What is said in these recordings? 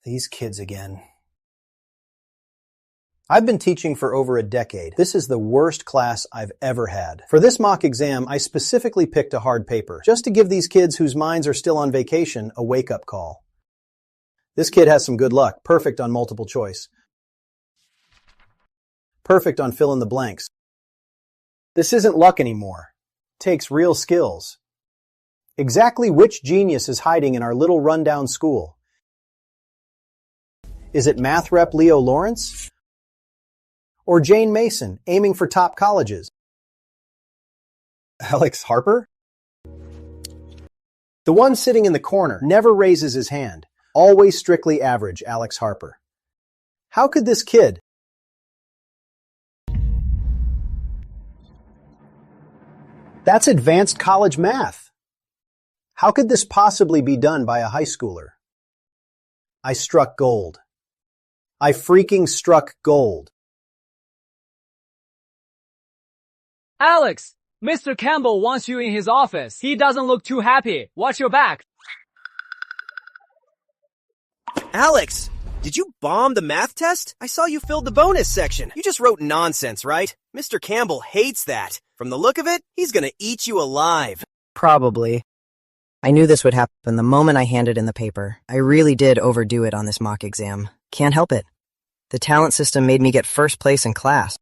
These kids again. I've been teaching for over a decade. This is the worst class I've ever had. For this mock exam, I specifically picked a hard paper, just to give these kids whose minds are still on vacation a wake-up call. This kid has some good luck. Perfect on multiple choice. Perfect on fill in the blanks. This isn't luck anymore. It takes real skills. Exactly which genius is hiding in our little rundown school? Is it math rep Leo Lawrence? Or Jane Mason, aiming for top colleges? Alex Harper? The one sitting in the corner never raises his hand. Always strictly average, Alex Harper. How could this kid? That's advanced college math. How could this possibly be done by a high schooler? I struck gold. I freaking struck gold. Alex, Mr. Campbell wants you in his office. He doesn't look too happy. Watch your back. Alex, did you bomb the math test? I saw you filled the bonus section. You just wrote nonsense, right? Mr. Campbell hates that. From the look of it, he's gonna eat you alive. Probably. I knew this would happen the moment I handed in the paper. I really did overdo it on this mock exam. Can't help it. The talent system made me get first place in class.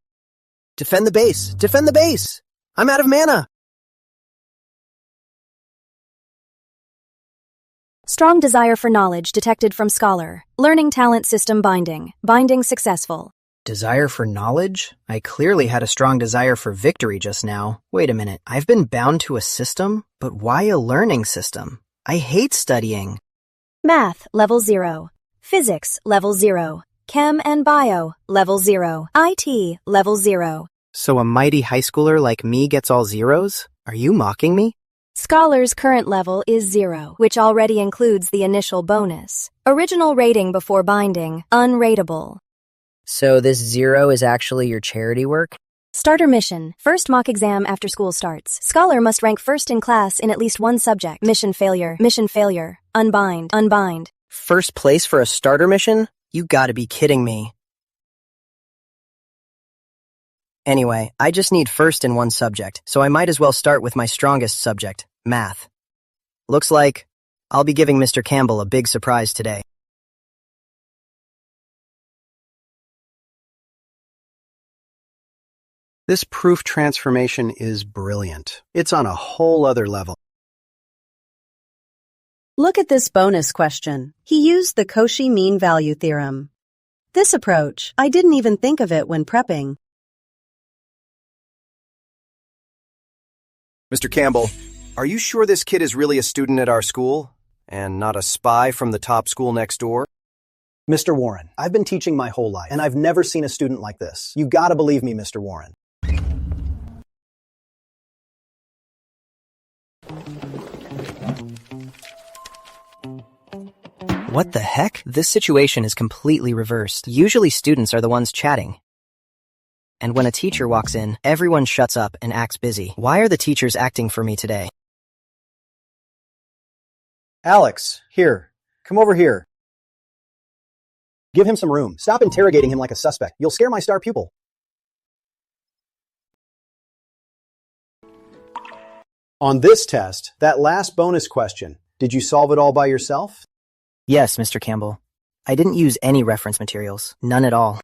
Defend the base! Defend the base! I'm out of mana! Strong desire for knowledge detected from Scholar. Learning talent system binding. Binding successful. Desire for knowledge? I clearly had a strong desire for victory just now. Wait a minute, I've been bound to a system? But why a learning system? I hate studying. Math, level 0. Physics, level 0. Chem and Bio, level 0. IT, level 0. So a mighty high schooler like me gets all zeros? Are you mocking me? Scholar's current level is 0, which already includes the initial bonus. Original rating before binding, unrateable. So this 0 is actually your charity work? Starter mission. First mock exam after school starts. Scholar must rank first in class in at least one subject. Mission failure. Mission failure. Unbind. Unbind. First place for a starter mission? You gotta be kidding me. Anyway, I just need first in one subject, so I might as well start with my strongest subject, math. Looks like I'll be giving Mr. Campbell a big surprise today. This proof transformation is brilliant. It's on a whole other level. Look at this bonus question. He used the Cauchy mean value theorem. This approach, I didn't even think of it when prepping. Mr. Campbell, are you sure this kid is really a student at our school? And not a spy from the top school next door? Mr. Warren, I've been teaching my whole life, and I've never seen a student like this. You gotta believe me, Mr. Warren. What the heck? This situation is completely reversed. Usually students are the ones chatting. And when a teacher walks in, everyone shuts up and acts busy. Why are the teachers acting for me today? Alex, here. Come over here. Give him some room. Stop interrogating him like a suspect. You'll scare my star pupil. On this test, that last bonus question, did you solve it all by yourself? Yes, Mr. Campbell. I didn't use any reference materials. None at all.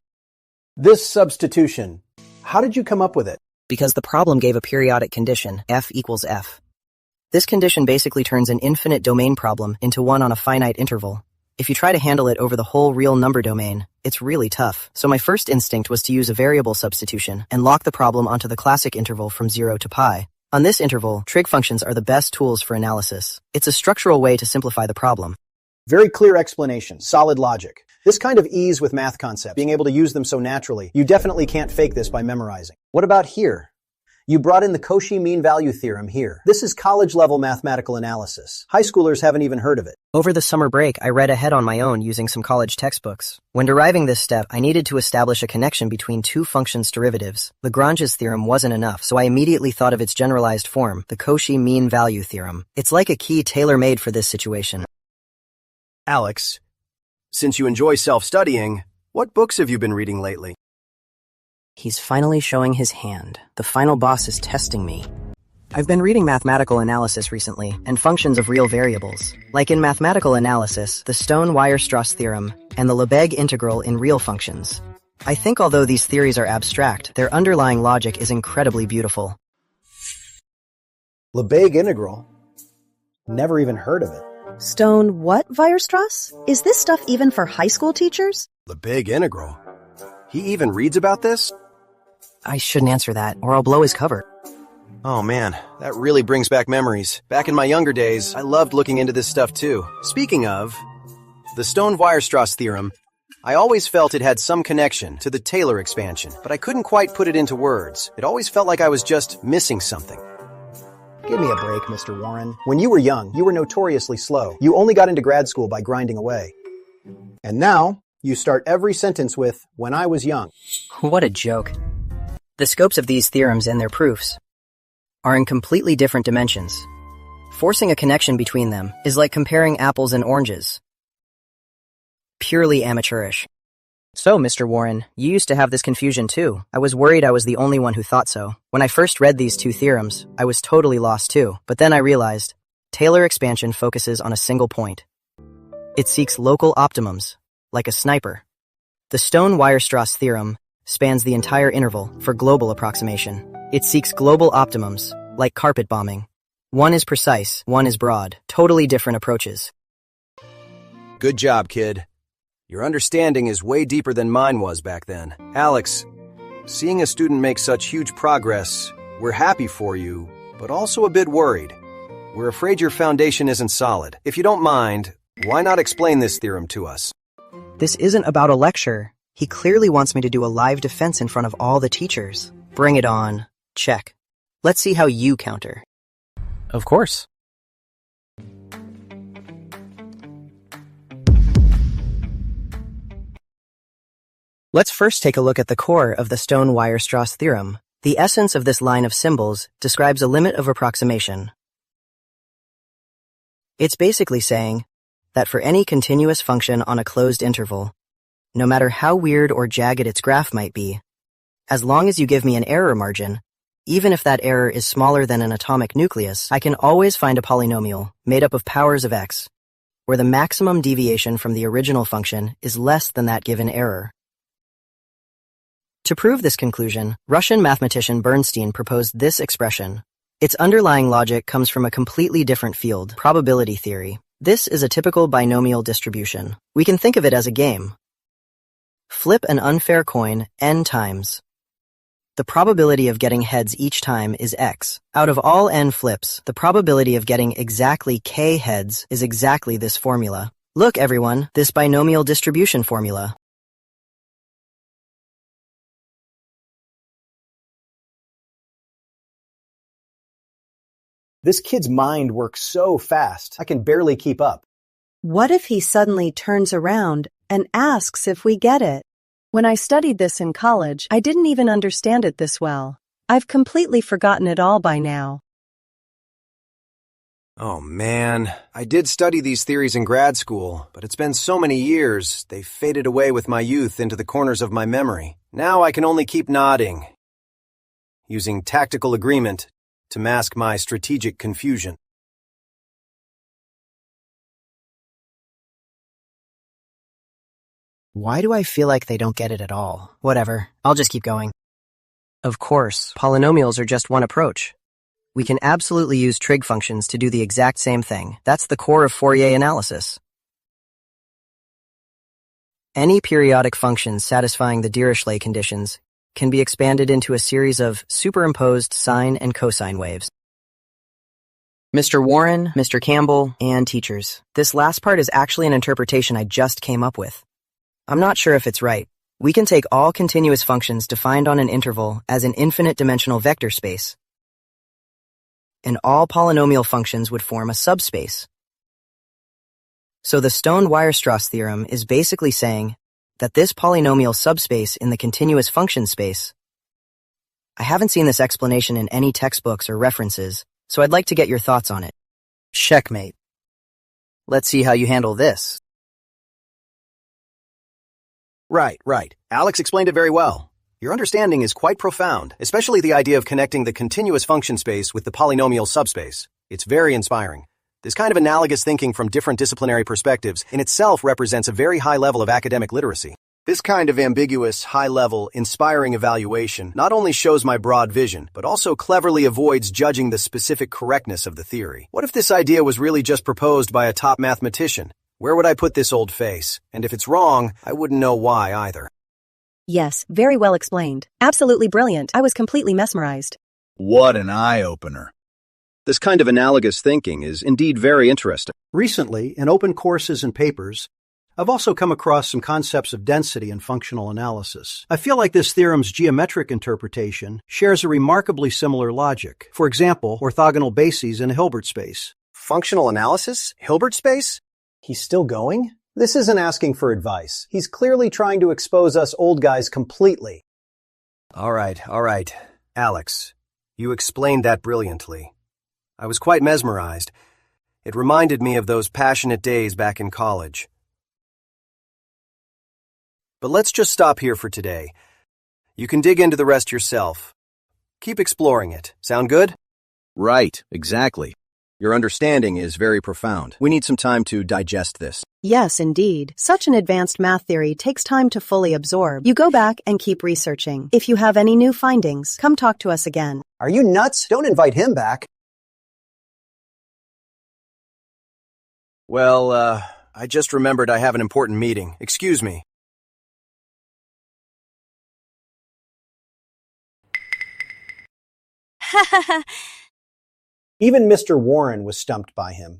This substitution, how did you come up with it? Because the problem gave a periodic condition, f equals f. This condition basically turns an infinite domain problem into one on a finite interval. If you try to handle it over the whole real number domain, it's really tough. So my first instinct was to use a variable substitution and lock the problem onto the classic interval from 0 to pi. On this interval, trig functions are the best tools for analysis. It's a structural way to simplify the problem. Very clear explanation, solid logic. This kind of ease with math concepts, being able to use them so naturally, you definitely can't fake this by memorizing. What about here? You brought in the Cauchy mean value theorem here. This is college-level mathematical analysis. High schoolers haven't even heard of it. Over the summer break, I read ahead on my own using some college textbooks. When deriving this step, I needed to establish a connection between two functions' derivatives. Lagrange's theorem wasn't enough, so I immediately thought of its generalized form, the Cauchy mean value theorem. It's like a key tailor-made for this situation. Alex, Since you enjoy self-studying, what books have you been reading lately? He's finally showing his hand. The final boss is testing me. I've been reading mathematical analysis recently, and functions of real variables. Like in mathematical analysis, the Stone-Weierstrass theorem, and the Lebesgue integral in real functions. I think although these theories are abstract, their underlying logic is incredibly beautiful. Lebesgue integral? Never even heard of it. Stone what, Weierstrass? Is this stuff even for high school teachers? Lebesgue integral? He even reads about this? I shouldn't answer that, or I'll blow his cover. Oh man, that really brings back memories. Back in my younger days, I loved looking into this stuff too. Speaking of, the Stone-Weierstrass theorem, I always felt it had some connection to the Taylor expansion, but I couldn't quite put it into words. It always felt like I was just missing something. Give me a break, Mr. Warren. When you were young, you were notoriously slow. You only got into grad school by grinding away. And now, you start every sentence with, when I was young. What a joke. The scopes of these theorems and their proofs are in completely different dimensions. Forcing a connection between them is like comparing apples and oranges. Purely amateurish. So, Mr. Warren, you used to have this confusion too. I was worried I was the only one who thought so. When I first read these two theorems, I was totally lost too. But then I realized, Taylor expansion focuses on a single point. It seeks local optimums, like a sniper. The Stone-Weierstrass theorem spans the entire interval for global approximation. It seeks global optimums, like carpet bombing. One is precise, one is broad. Totally different approaches. Good job, kid. Your understanding is way deeper than mine was back then. Alex, seeing a student make such huge progress, we're happy for you, but also a bit worried. We're afraid your foundation isn't solid. If you don't mind, why not explain this theorem to us? This isn't about a lecture. He clearly wants me to do a live defense in front of all the teachers. Bring it on. Check. Let's see how you counter. Of course. Let's first take a look at the core of the Stone-Weierstrass theorem. The essence of this line of symbols describes a limit of approximation. It's basically saying that for any continuous function on a closed interval, no matter how weird or jagged its graph might be, as long as you give me an error margin, even if that error is smaller than an atomic nucleus, I can always find a polynomial made up of powers of x, where the maximum deviation from the original function is less than that given error. To prove this conclusion, Russian mathematician Bernstein proposed this expression. Its underlying logic comes from a completely different field, probability theory. This is a typical binomial distribution. We can think of it as a game. Flip an unfair coin n times. The probability of getting heads each time is x. Out of all n flips, the probability of getting exactly k heads is exactly this formula. Look, everyone, this binomial distribution formula. This kid's mind works so fast, I can barely keep up. What if he suddenly turns around and asks if we get it? When I studied this in college, I didn't even understand it this well. I've completely forgotten it all by now. Oh man, I did study these theories in grad school, but it's been so many years, they've faded away with my youth into the corners of my memory. Now I can only keep nodding, using tactical agreement to mask my strategic confusion. Why do I feel like they don't get it at all? Whatever, I'll just keep going. Of course, polynomials are just one approach. We can absolutely use trig functions to do the exact same thing. That's the core of Fourier analysis. Any periodic functions satisfying the Dirichlet conditions can be expanded into a series of superimposed sine and cosine waves. Mr. Warren, Mr. Campbell, and teachers, this last part is actually an interpretation I just came up with. I'm not sure if it's right. We can take all continuous functions defined on an interval as an infinite dimensional vector space, and all polynomial functions would form a subspace. So the Stone-Weierstrass theorem is basically saying that this polynomial subspace in the continuous function space. I haven't seen this explanation in any textbooks or references, so I'd like to get your thoughts on it. Checkmate. Let's see how you handle this. Right. Alex explained it very well. Your understanding is quite profound, especially the idea of connecting the continuous function space with the polynomial subspace. It's very inspiring. This kind of analogous thinking from different disciplinary perspectives in itself represents a very high level of academic literacy. This kind of ambiguous, high-level, inspiring evaluation not only shows my broad vision, but also cleverly avoids judging the specific correctness of the theory. What if this idea was really just proposed by a top mathematician? Where would I put this old face? And if it's wrong, I wouldn't know why either. Yes, very well explained. Absolutely brilliant. I was completely mesmerized. What an eye-opener. This kind of analogous thinking is indeed very interesting. Recently, in open courses and papers, I've also come across some concepts of density and functional analysis. I feel like this theorem's geometric interpretation shares a remarkably similar logic. For example, orthogonal bases in a Hilbert space. Functional analysis? Hilbert space? He's still going? This isn't asking for advice. He's clearly trying to expose us old guys completely. All right. Alex, you explained that brilliantly. I was quite mesmerized. It reminded me of those passionate days back in college. But let's just stop here for today. You can dig into the rest yourself. Keep exploring it. Sound good? Right, exactly. Your understanding is very profound. We need some time to digest this. Yes, indeed. Such an advanced math theory takes time to fully absorb. You go back and keep researching. If you have any new findings, come talk to us again. Are you nuts? Don't invite him back. Well, I just remembered I have an important meeting. Excuse me. Even Mr. Warren was stumped by him.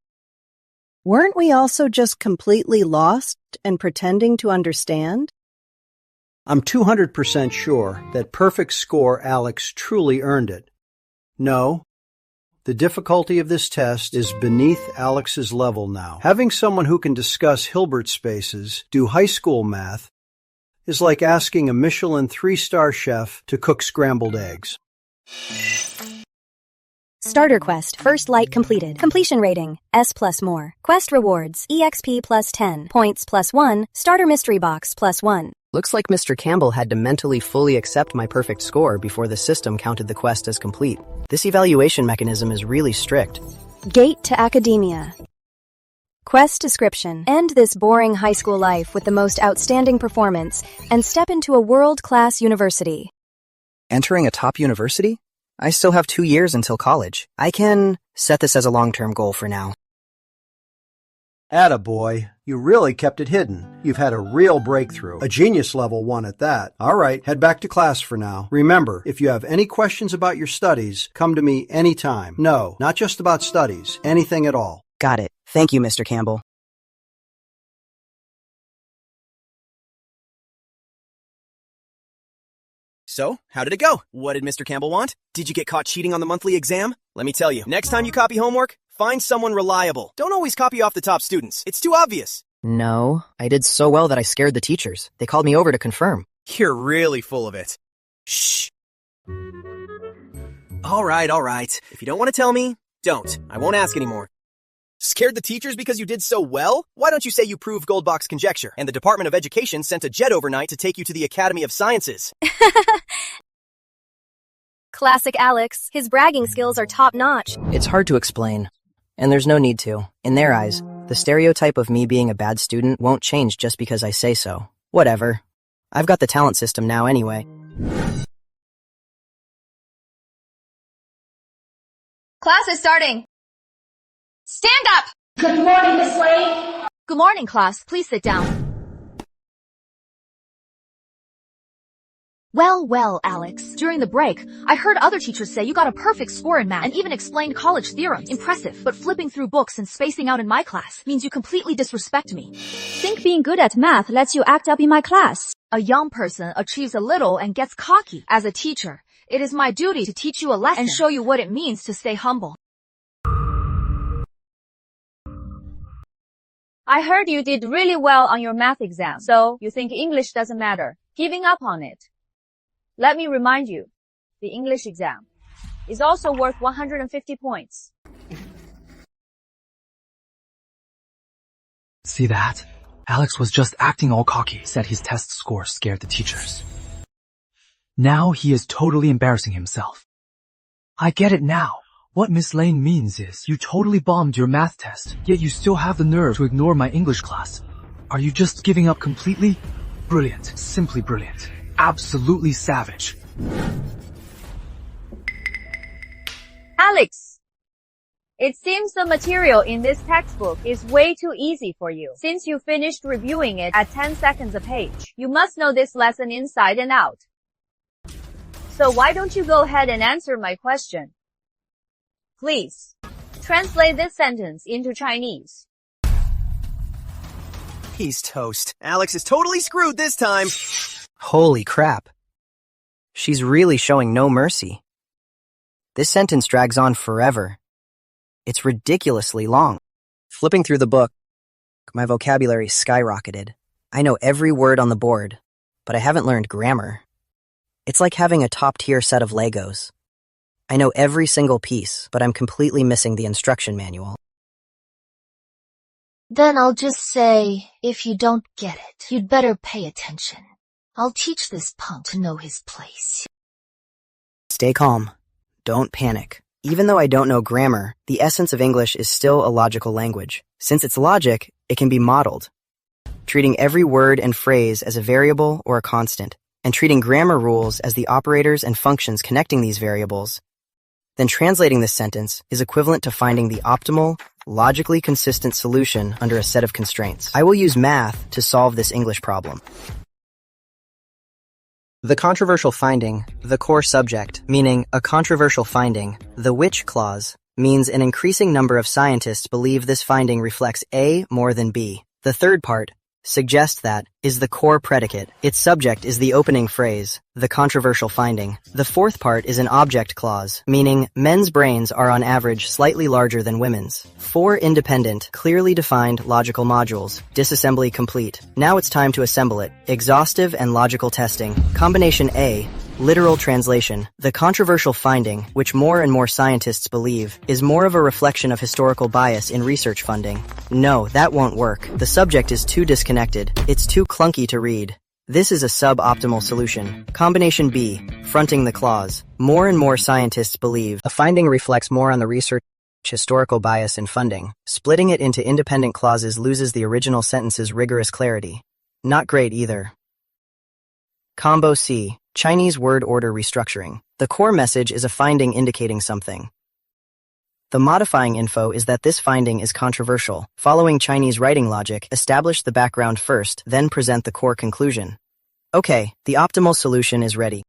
Weren't we also just completely lost and pretending to understand? I'm 200% sure that perfect score Alex truly earned it. No, the difficulty of this test is beneath Alex's level now. Having someone who can discuss Hilbert spaces, do high school math, is like asking a Michelin 3-star chef to cook scrambled eggs. Starter quest. First light completed. Completion rating. S plus more. Quest rewards. EXP plus 10. Points plus 1. Starter mystery box plus 1. Looks like Mr. Campbell had to mentally fully accept my perfect score before the system counted the quest as complete. This evaluation mechanism is really strict. Gate to academia. Quest description. End this boring high school life with the most outstanding performance and step into a world-class university. Entering a top university? I still have 2 years until college. I can set this as a long-term goal for now. Attaboy, you really kept it hidden. You've had a real breakthrough. A genius level one at that. All right, head back to class for now. Remember, if you have any questions about your studies, come to me anytime. No, not just about studies. Anything at all. Got it. Thank you, Mr. Campbell. So, how did it go? What did Mr. Campbell want? Did you get caught cheating on the monthly exam? Let me tell you, next time you copy homework, find someone reliable. Don't always copy off the top students. It's too obvious. No, I did so well that I scared the teachers. They called me over to confirm. You're really full of it. Shh. All right. If you don't want to tell me, don't. I won't ask anymore. Scared the teachers because you did so well? Why don't you say you proved Goldbach's conjecture, and the Department of Education sent a jet overnight to take you to the Academy of Sciences? Classic Alex. His bragging skills are top-notch. It's hard to explain, and there's no need to. In their eyes, the stereotype of me being a bad student won't change just because I say so. Whatever. I've got the talent system now anyway. Class is starting. Stand up! Good morning, Miss Lane. Good morning, class. Please sit down. Well, Alex. During the break, I heard other teachers say you got a perfect score in math and even explained college theorems. Impressive. But flipping through books and spacing out in my class means you completely disrespect me. Think being good at math lets you act up in my class. A young person achieves a little and gets cocky. As a teacher, it is my duty to teach you a lesson and show you what it means to stay humble. I heard you did really well on your math exam, so you think English doesn't matter. Giving up on it. Let me remind you, the English exam is also worth 150 points. See that? Alex was just acting all cocky, said his test score scared the teachers. Now he is totally embarrassing himself. I get it now. What Miss Lane means is, you totally bombed your math test, yet you still have the nerve to ignore my English class. Are you just giving up completely? Brilliant. Simply brilliant. Absolutely savage. Alex! It seems the material in this textbook is way too easy for you. Since you finished reviewing it at 10 seconds a page, you must know this lesson inside and out. So why don't you go ahead and answer my question? Please, translate this sentence into Chinese. He's toast. Alex is totally screwed this time. Holy crap. She's really showing no mercy. This sentence drags on forever. It's ridiculously long. Flipping through the book, my vocabulary skyrocketed. I know every word on the board, but I haven't learned grammar. It's like having a top-tier set of Legos. I know every single piece, but I'm completely missing the instruction manual. Then I'll just say, if you don't get it, you'd better pay attention. I'll teach this punk to know his place. Stay calm. Don't panic. Even though I don't know grammar, the essence of English is still a logical language. Since it's logic, it can be modeled, treating every word and phrase as a variable or a constant, and treating grammar rules as the operators and functions connecting these variables. Then translating this sentence is equivalent to finding the optimal, logically consistent solution under a set of constraints. I will use math to solve this English problem. The controversial finding, the core subject, meaning a controversial finding, the which clause, means an increasing number of scientists believe this finding reflects A more than B. The third part, suggest that, is the core predicate. Its subject is the opening phrase, the controversial finding. The fourth part is an object clause, meaning men's brains are on average slightly larger than women's. 4 independent, clearly defined logical modules. Disassembly complete. Now it's time to assemble it. Exhaustive and logical testing. Combination A. Literal translation. The controversial finding, which more and more scientists believe, is more of a reflection of historical bias in research funding. No, that won't work. The subject is too disconnected. It's too clunky to read. This is a suboptimal solution. Combination B. Fronting the clause. More and more scientists believe a finding reflects more on the research historical bias in funding. Splitting it into independent clauses loses the original sentence's rigorous clarity. Not great either. Combo C. Chinese word order restructuring. The core message is a finding indicating something. The modifying info is that this finding is controversial. Following Chinese writing logic, establish the background first, then present the core conclusion. Okay, the optimal solution is ready.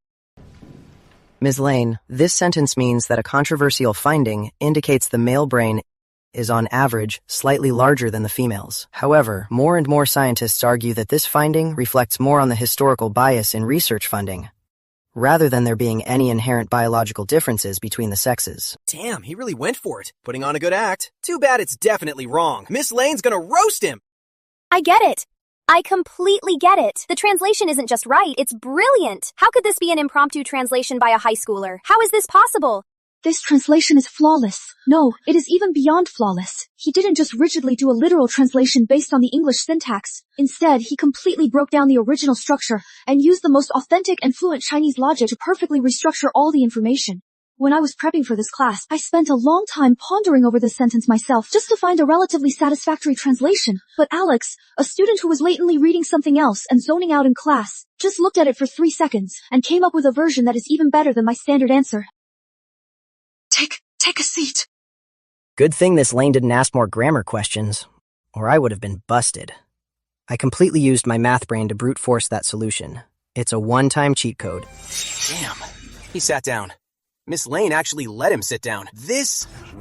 Ms. Lane, this sentence means that a controversial finding indicates the male brain is on average slightly larger than the females. However, more and more scientists argue that this finding reflects more on the historical bias in research funding, rather than there being any inherent biological differences between the sexes. Damn, he really went for it. Putting on a good act. Too bad it's definitely wrong. Miss Lane's gonna roast him. I get it. I completely get it. The translation isn't just right, it's brilliant. How could this be an impromptu translation by a high schooler? How is this possible? This translation is flawless. No, it is even beyond flawless. He didn't just rigidly do a literal translation based on the English syntax. Instead, he completely broke down the original structure and used the most authentic and fluent Chinese logic to perfectly restructure all the information. When I was prepping for this class, I spent a long time pondering over this sentence myself just to find a relatively satisfactory translation. But Alex, a student who was latently reading something else and zoning out in class, just looked at it for 3 seconds and came up with a version that is even better than my standard answer. Take a seat. Good thing this Lane didn't ask more grammar questions, or I would have been busted. I completely used my math brain to brute force that solution. It's a one-time cheat code. Damn, he sat down. Miss Lane actually let him sit down.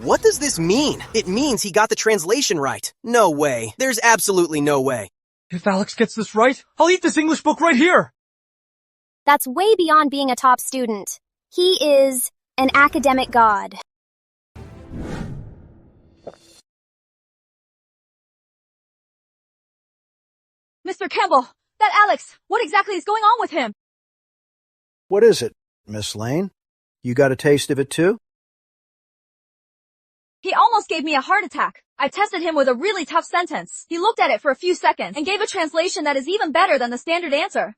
What does this mean? It means he got the translation right. No way. There's absolutely no way. If Alex gets this right, I'll eat this English book right here. That's way beyond being a top student. He is an academic god. Mr. Campbell, that Alex, what exactly is going on with him? What is it, Miss Lane? You got a taste of it too? He almost gave me a heart attack. I tested him with a really tough sentence. He looked at it for a few seconds and gave a translation that is even better than the standard answer.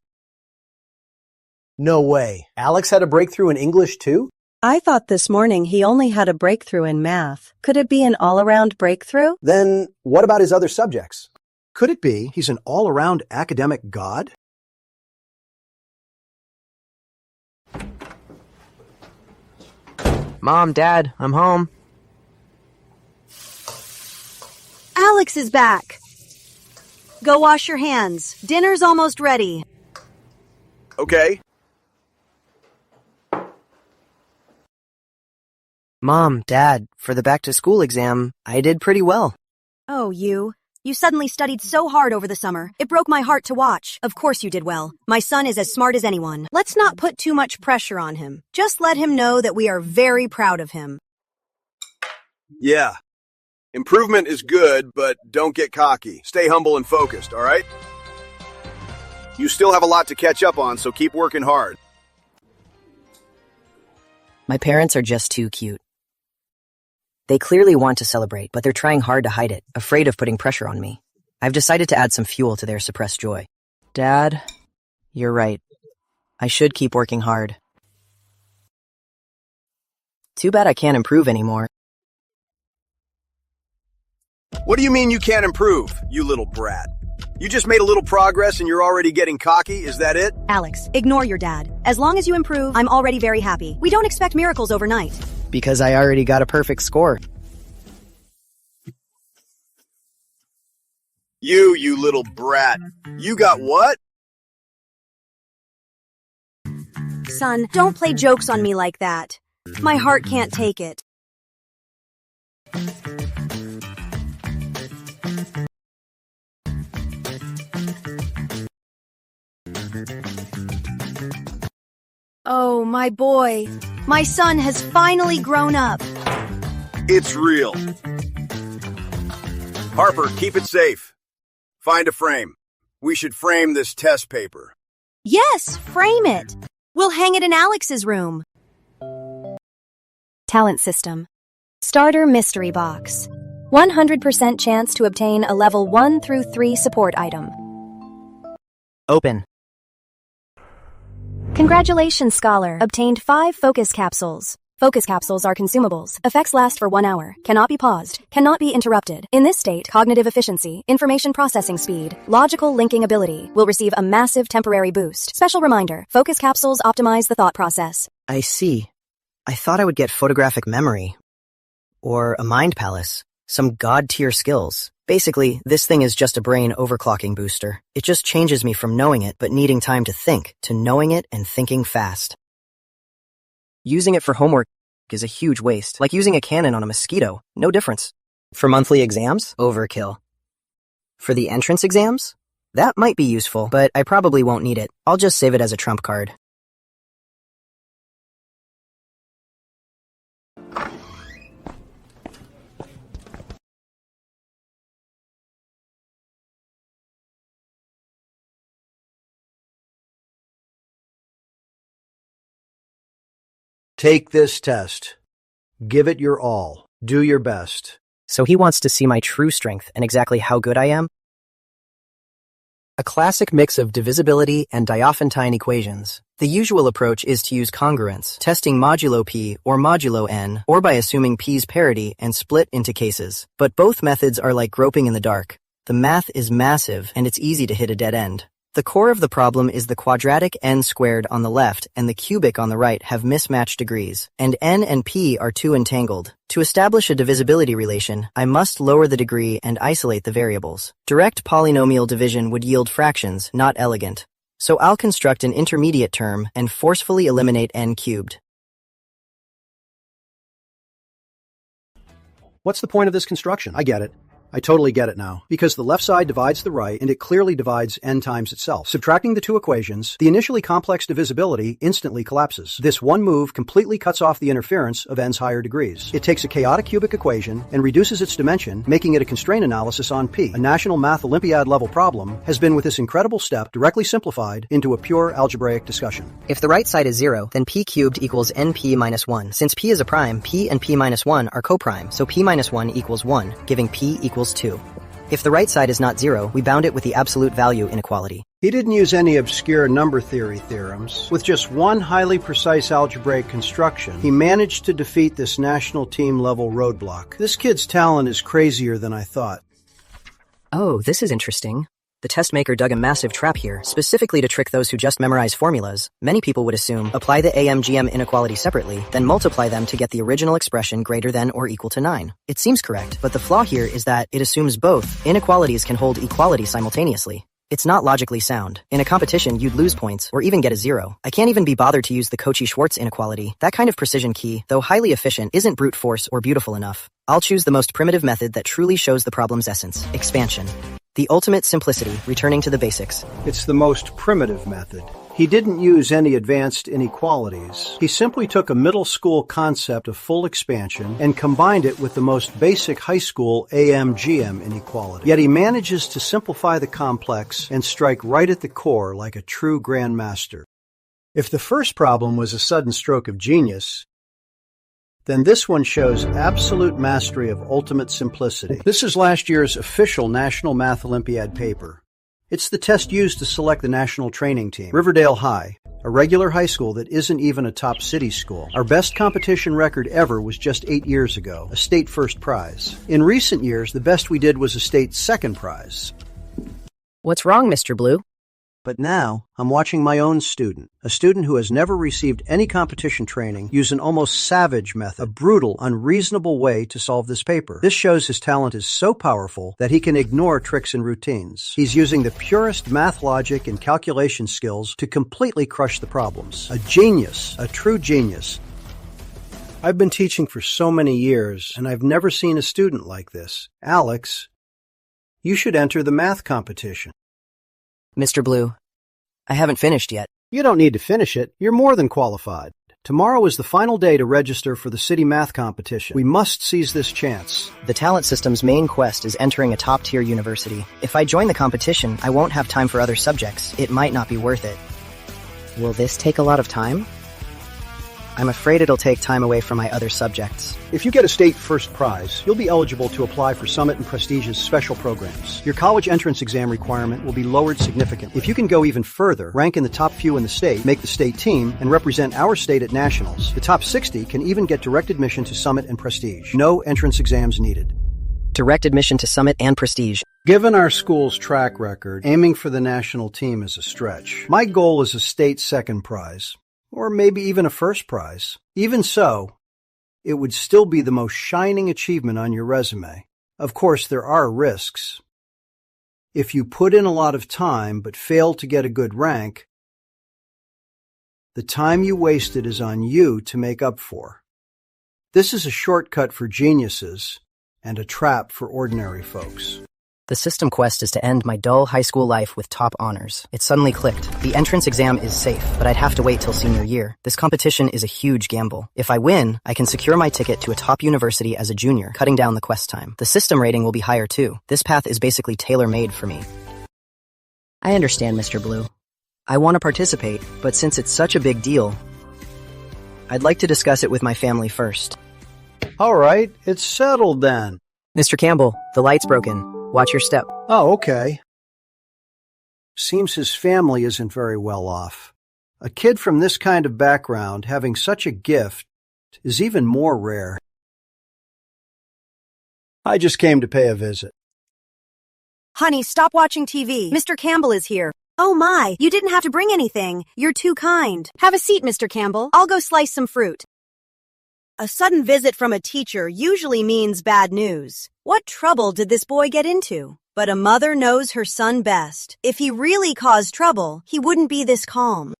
No way. Alex had a breakthrough in English too? I thought this morning he only had a breakthrough in math. Could it be an all-around breakthrough? Then what about his other subjects? Could it be he's an all-around academic god? Mom, Dad, I'm home. Alex is back. Go wash your hands. Dinner's almost ready. Okay. Mom, Dad, for the back-to-school exam, I did pretty well. Oh, you. You suddenly studied so hard over the summer. It broke my heart to watch. Of course you did well. My son is as smart as anyone. Let's not put too much pressure on him. Just let him know that we are very proud of him. Yeah. Improvement is good, but don't get cocky. Stay humble and focused, all right? You still have a lot to catch up on, so keep working hard. My parents are just too cute. They clearly want to celebrate, but they're trying hard to hide it, afraid of putting pressure on me. I've decided to add some fuel to their suppressed joy. Dad, you're right. I should keep working hard. Too bad I can't improve anymore. What do you mean you can't improve, you little brat? You just made a little progress and you're already getting cocky, is that it? Alex, ignore your dad. As long as you improve, I'm already very happy. We don't expect miracles overnight. Because I already got a perfect score. You little brat. You got what? Son, don't play jokes on me like that. My heart can't take it. Oh, my boy. My son has finally grown up. It's real. Harper, keep it safe. Find a frame. We should frame this test paper. Yes, frame it. We'll hang it in Alex's room. Talent system. Starter mystery box. 100% chance to obtain a level 1 through 3 support item. Open. Congratulations, Scholar. Obtained 5 focus capsules. Focus capsules are consumables. Effects last for 1 hour. Cannot be paused. Cannot be interrupted. In this state, cognitive efficiency, information processing speed, logical linking ability will receive a massive temporary boost. Special reminder, focus capsules optimize the thought process. I see. I thought I would get photographic memory. Or a mind palace. Some god-tier skills. Basically, this thing is just a brain overclocking booster. It just changes me from knowing it but needing time to think, to knowing it and thinking fast. Using it for homework is a huge waste. Like using a cannon on a mosquito. No difference. For monthly exams? Overkill. For the entrance exams? That might be useful, but I probably won't need it. I'll just save it as a trump card. Take this test. Give it your all. Do your best. So he wants to see my true strength and exactly how good I am? A classic mix of divisibility and Diophantine equations. The usual approach is to use congruence, testing modulo p or modulo n, or by assuming p's parity and split into cases. But both methods are like groping in the dark. The math is massive and it's easy to hit a dead end. The core of the problem is the quadratic n squared on the left and the cubic on the right have mismatched degrees, and n and p are too entangled. To establish a divisibility relation, I must lower the degree and isolate the variables. Direct polynomial division would yield fractions, not elegant. So I'll construct an intermediate term and forcefully eliminate n cubed. What's the point of this construction? I get it. I totally get it now. Because the left side divides the right, and it clearly divides n times itself. Subtracting the two equations, the initially complex divisibility instantly collapses. This one move completely cuts off the interference of n's higher degrees. It takes a chaotic cubic equation and reduces its dimension, making it a constraint analysis on P. A National Math Olympiad level problem has been with this incredible step directly simplified into a pure algebraic discussion. If the right side is 0, then p cubed equals np minus 1. Since p is a prime, p and p minus 1 are coprime, so p minus 1 equals 1, giving p equals 2. If the right side is not 0, we bound it with the absolute value inequality. He didn't use any obscure number theory theorems. With just one highly precise algebraic construction, he managed to defeat this national team level roadblock. This kid's talent is crazier than I thought. Oh, this is interesting. The test maker dug a massive trap here, specifically to trick those who just memorize formulas. Many people would assume, apply the AMGM inequality separately, then multiply them to get the original expression greater than or equal to 9. It seems correct, but the flaw here is that it assumes both inequalities can hold equality simultaneously. It's not logically sound. In a competition, you'd lose points, or even get a 0. I can't even be bothered to use the Cauchy-Schwarz inequality. That kind of precision key, though highly efficient, isn't brute force or beautiful enough. I'll choose the most primitive method that truly shows the problem's essence, expansion. The ultimate simplicity, returning to the basics. It's the most primitive method. He didn't use any advanced inequalities. He simply took a middle school concept of full expansion and combined it with the most basic high school AMGM inequality. Yet he manages to simplify the complex and strike right at the core like a true grandmaster. If the first problem was a sudden stroke of genius, then this one shows absolute mastery of ultimate simplicity. This is last year's official National Math Olympiad paper. It's the test used to select the national training team. Riverdale High, a regular high school that isn't even a top city school. Our best competition record ever was just 8 years ago, a state first prize. In recent years, the best we did was a state second prize. What's wrong, Mr. Blue? But now, I'm watching my own student, a student who has never received any competition training, use an almost savage method, a brutal, unreasonable way to solve this paper. This shows his talent is so powerful that he can ignore tricks and routines. He's using the purest math logic and calculation skills to completely crush the problems. A genius, a true genius. I've been teaching for so many years, and I've never seen a student like this. Alex, you should enter the math competition. Mr. Blue, I haven't finished yet. You don't need to finish it. You're more than qualified. Tomorrow is the final day to register for the city math competition. We must seize this chance. The talent system's main quest is entering a top-tier university. If I join the competition, I won't have time for other subjects. It might not be worth it. Will this take a lot of time? I'm afraid it'll take time away from my other subjects. If you get a state first prize, you'll be eligible to apply for Summit and Prestige's special programs. Your college entrance exam requirement will be lowered significantly. If you can go even further, rank in the top few in the state, make the state team, and represent our state at nationals, the top 60 can even get direct admission to Summit and Prestige. No entrance exams needed. Direct admission to Summit and Prestige. Given our school's track record, aiming for the national team is a stretch. My goal is a state second prize. Or maybe even a first prize. Even so, it would still be the most shining achievement on your resume. Of course, there are risks. If you put in a lot of time but fail to get a good rank, the time you wasted is on you to make up for. This is a shortcut for geniuses and a trap for ordinary folks. The system quest is to end my dull high school life with top honors. It suddenly clicked. The entrance exam is safe, but I'd have to wait till senior year. This competition is a huge gamble. If I win, I can secure my ticket to a top university as a junior, cutting down the quest time. The system rating will be higher too. This path is basically tailor-made for me. I understand, Mr. Blue. I want to participate, but since it's such a big deal, I'd like to discuss it with my family first. All right, it's settled then. Mr. Campbell, the light's broken. Watch your step. Oh, okay. Seems his family isn't very well off. A kid from this kind of background having such a gift is even more rare. I just came to pay a visit. Honey, stop watching TV. Mr. Campbell is here. Oh my, you didn't have to bring anything. You're too kind. Have a seat, Mr. Campbell. I'll go slice some fruit. A sudden visit from a teacher usually means bad news. What trouble did this boy get into? But a mother knows her son best. If he really caused trouble, he wouldn't be this calm.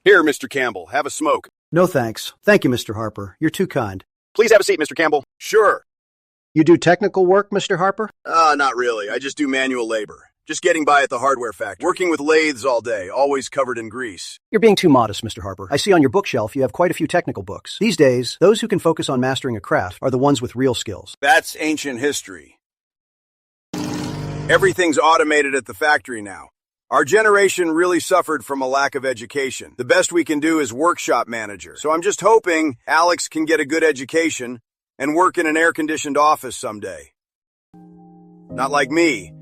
Here, Mr. Campbell, have a smoke. No thanks. Thank you, Mr. Harper. You're too kind. Please have a seat, Mr. Campbell. Sure. You do technical work, Mr. Harper? Not really. I just do manual labor. Just getting by at the hardware factory. Working with lathes all day, always covered in grease. You're being too modest, Mr. Harper. I see on your bookshelf you have quite a few technical books. These days, those who can focus on mastering a craft are the ones with real skills. That's ancient history. Everything's automated at the factory now. Our generation really suffered from a lack of education. The best we can do is workshop manager. So I'm just hoping Alex can get a good education and work in an air-conditioned office someday. Not like me,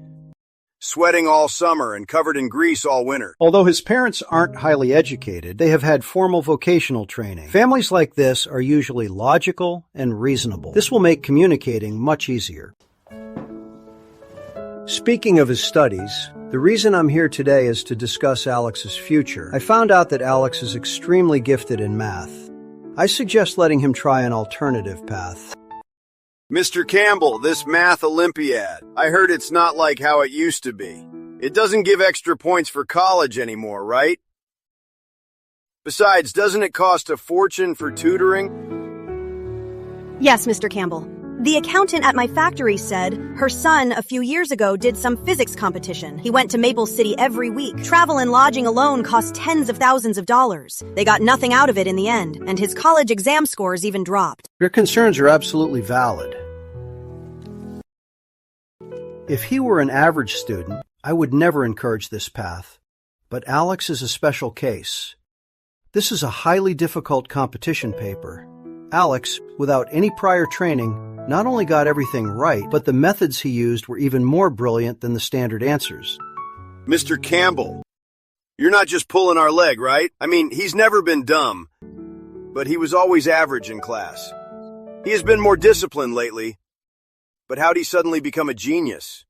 sweating all summer and covered in grease all winter. Although his parents aren't highly educated, they have had formal vocational training. Families like this are usually logical and reasonable. This will make communicating much easier. Speaking of his studies, the reason I'm here today is to discuss Alex's future. I found out that Alex is extremely gifted in math. I suggest letting him try an alternative path. Mr. Campbell, this math Olympiad, I heard it's not like how it used to be. It doesn't give extra points for college anymore, right? Besides, doesn't it cost a fortune for tutoring? Yes, Mr. Campbell. The accountant at my factory said her son a few years ago did some physics competition. He went to Maple City every week. Travel and lodging alone cost tens of thousands of dollars. They got nothing out of it in the end, and his college exam scores even dropped. Your concerns are absolutely valid. If he were an average student, I would never encourage this path. But Alex is a special case. This is a highly difficult competition paper. Alex, without any prior training, not only got everything right, but the methods he used were even more brilliant than the standard answers. Mr. Campbell, you're not just pulling our leg, right? I mean, he's never been dumb, but he was always average in class. He has been more disciplined lately, but how'd he suddenly become a genius?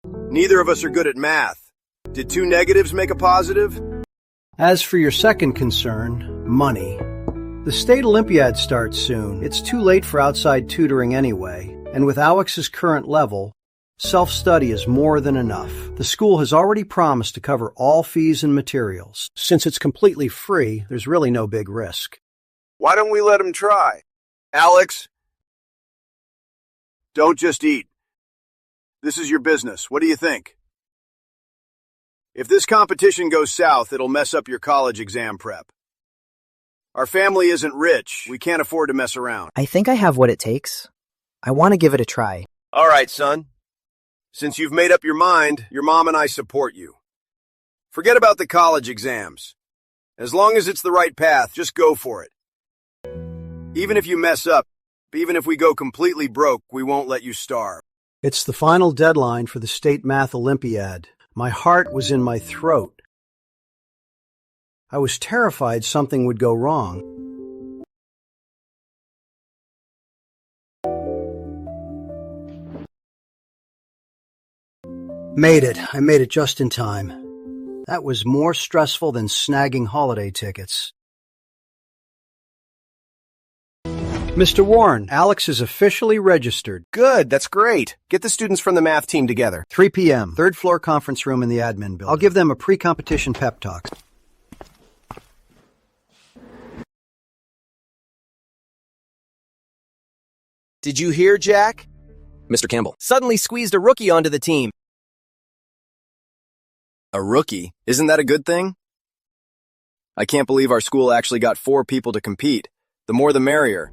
Neither of us are good at math. Did two negatives make a positive? As for your second concern, money. The state Olympiad starts soon. It's too late for outside tutoring anyway, and with Alex's current level, self-study is more than enough. The school has already promised to cover all fees and materials. Since it's completely free, there's really no big risk. Why don't we let him try? Alex, don't just eat. This is your business. What do you think? If this competition goes south, it'll mess up your college exam prep. Our family isn't rich. We can't afford to mess around. I think I have what it takes. I want to give it a try. All right, son. Since you've made up your mind, your mom and I support you. Forget about the college exams. As long as it's the right path, just go for it. Even if you mess up, even if we go completely broke, we won't let you starve. It's the final deadline for the state math Olympiad. My heart was in my throat. I was terrified something would go wrong. Made it. I made it just in time. That was more stressful than snagging holiday tickets. Mr. Warren, Alex is officially registered. Good, that's great. Get the students from the math team together. 3 p.m., third floor conference room in the admin building. I'll give them a pre-competition pep talk. Did you hear, Jack? Mr. Campbell. Suddenly squeezed a rookie onto the team. A rookie? Isn't that a good thing? I can't believe our school actually got 4 people to compete. The more the merrier.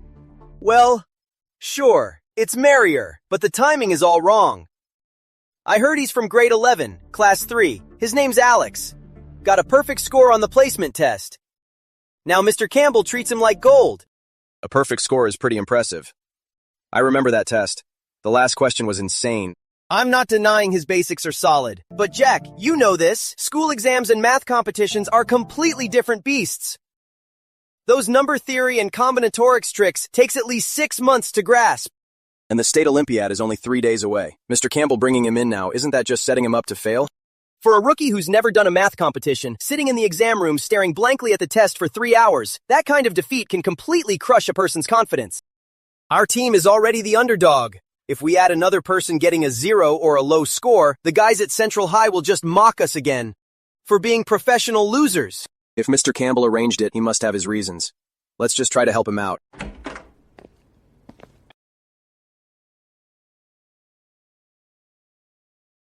Well, sure, it's merrier, but the timing is all wrong. I heard he's from grade 11, class 3. His name's Alex. Got a perfect score on the placement test. Now Mr. Campbell treats him like gold. A perfect score is pretty impressive. I remember that test. The last question was insane. I'm not denying his basics are solid, but Jack, you know this. School exams and math competitions are completely different beasts. Those number theory and combinatorics tricks takes at least 6 months to grasp. And the state Olympiad is only 3 days away. Mr. Campbell bringing him in now, isn't that just setting him up to fail? For a rookie who's never done a math competition, sitting in the exam room staring blankly at the test for 3 hours, that kind of defeat can completely crush a person's confidence. Our team is already the underdog. If we add another person getting a 0 or a low score, the guys at Central High will just mock us again for being professional losers. If Mr. Campbell arranged it, he must have his reasons. Let's just try to help him out.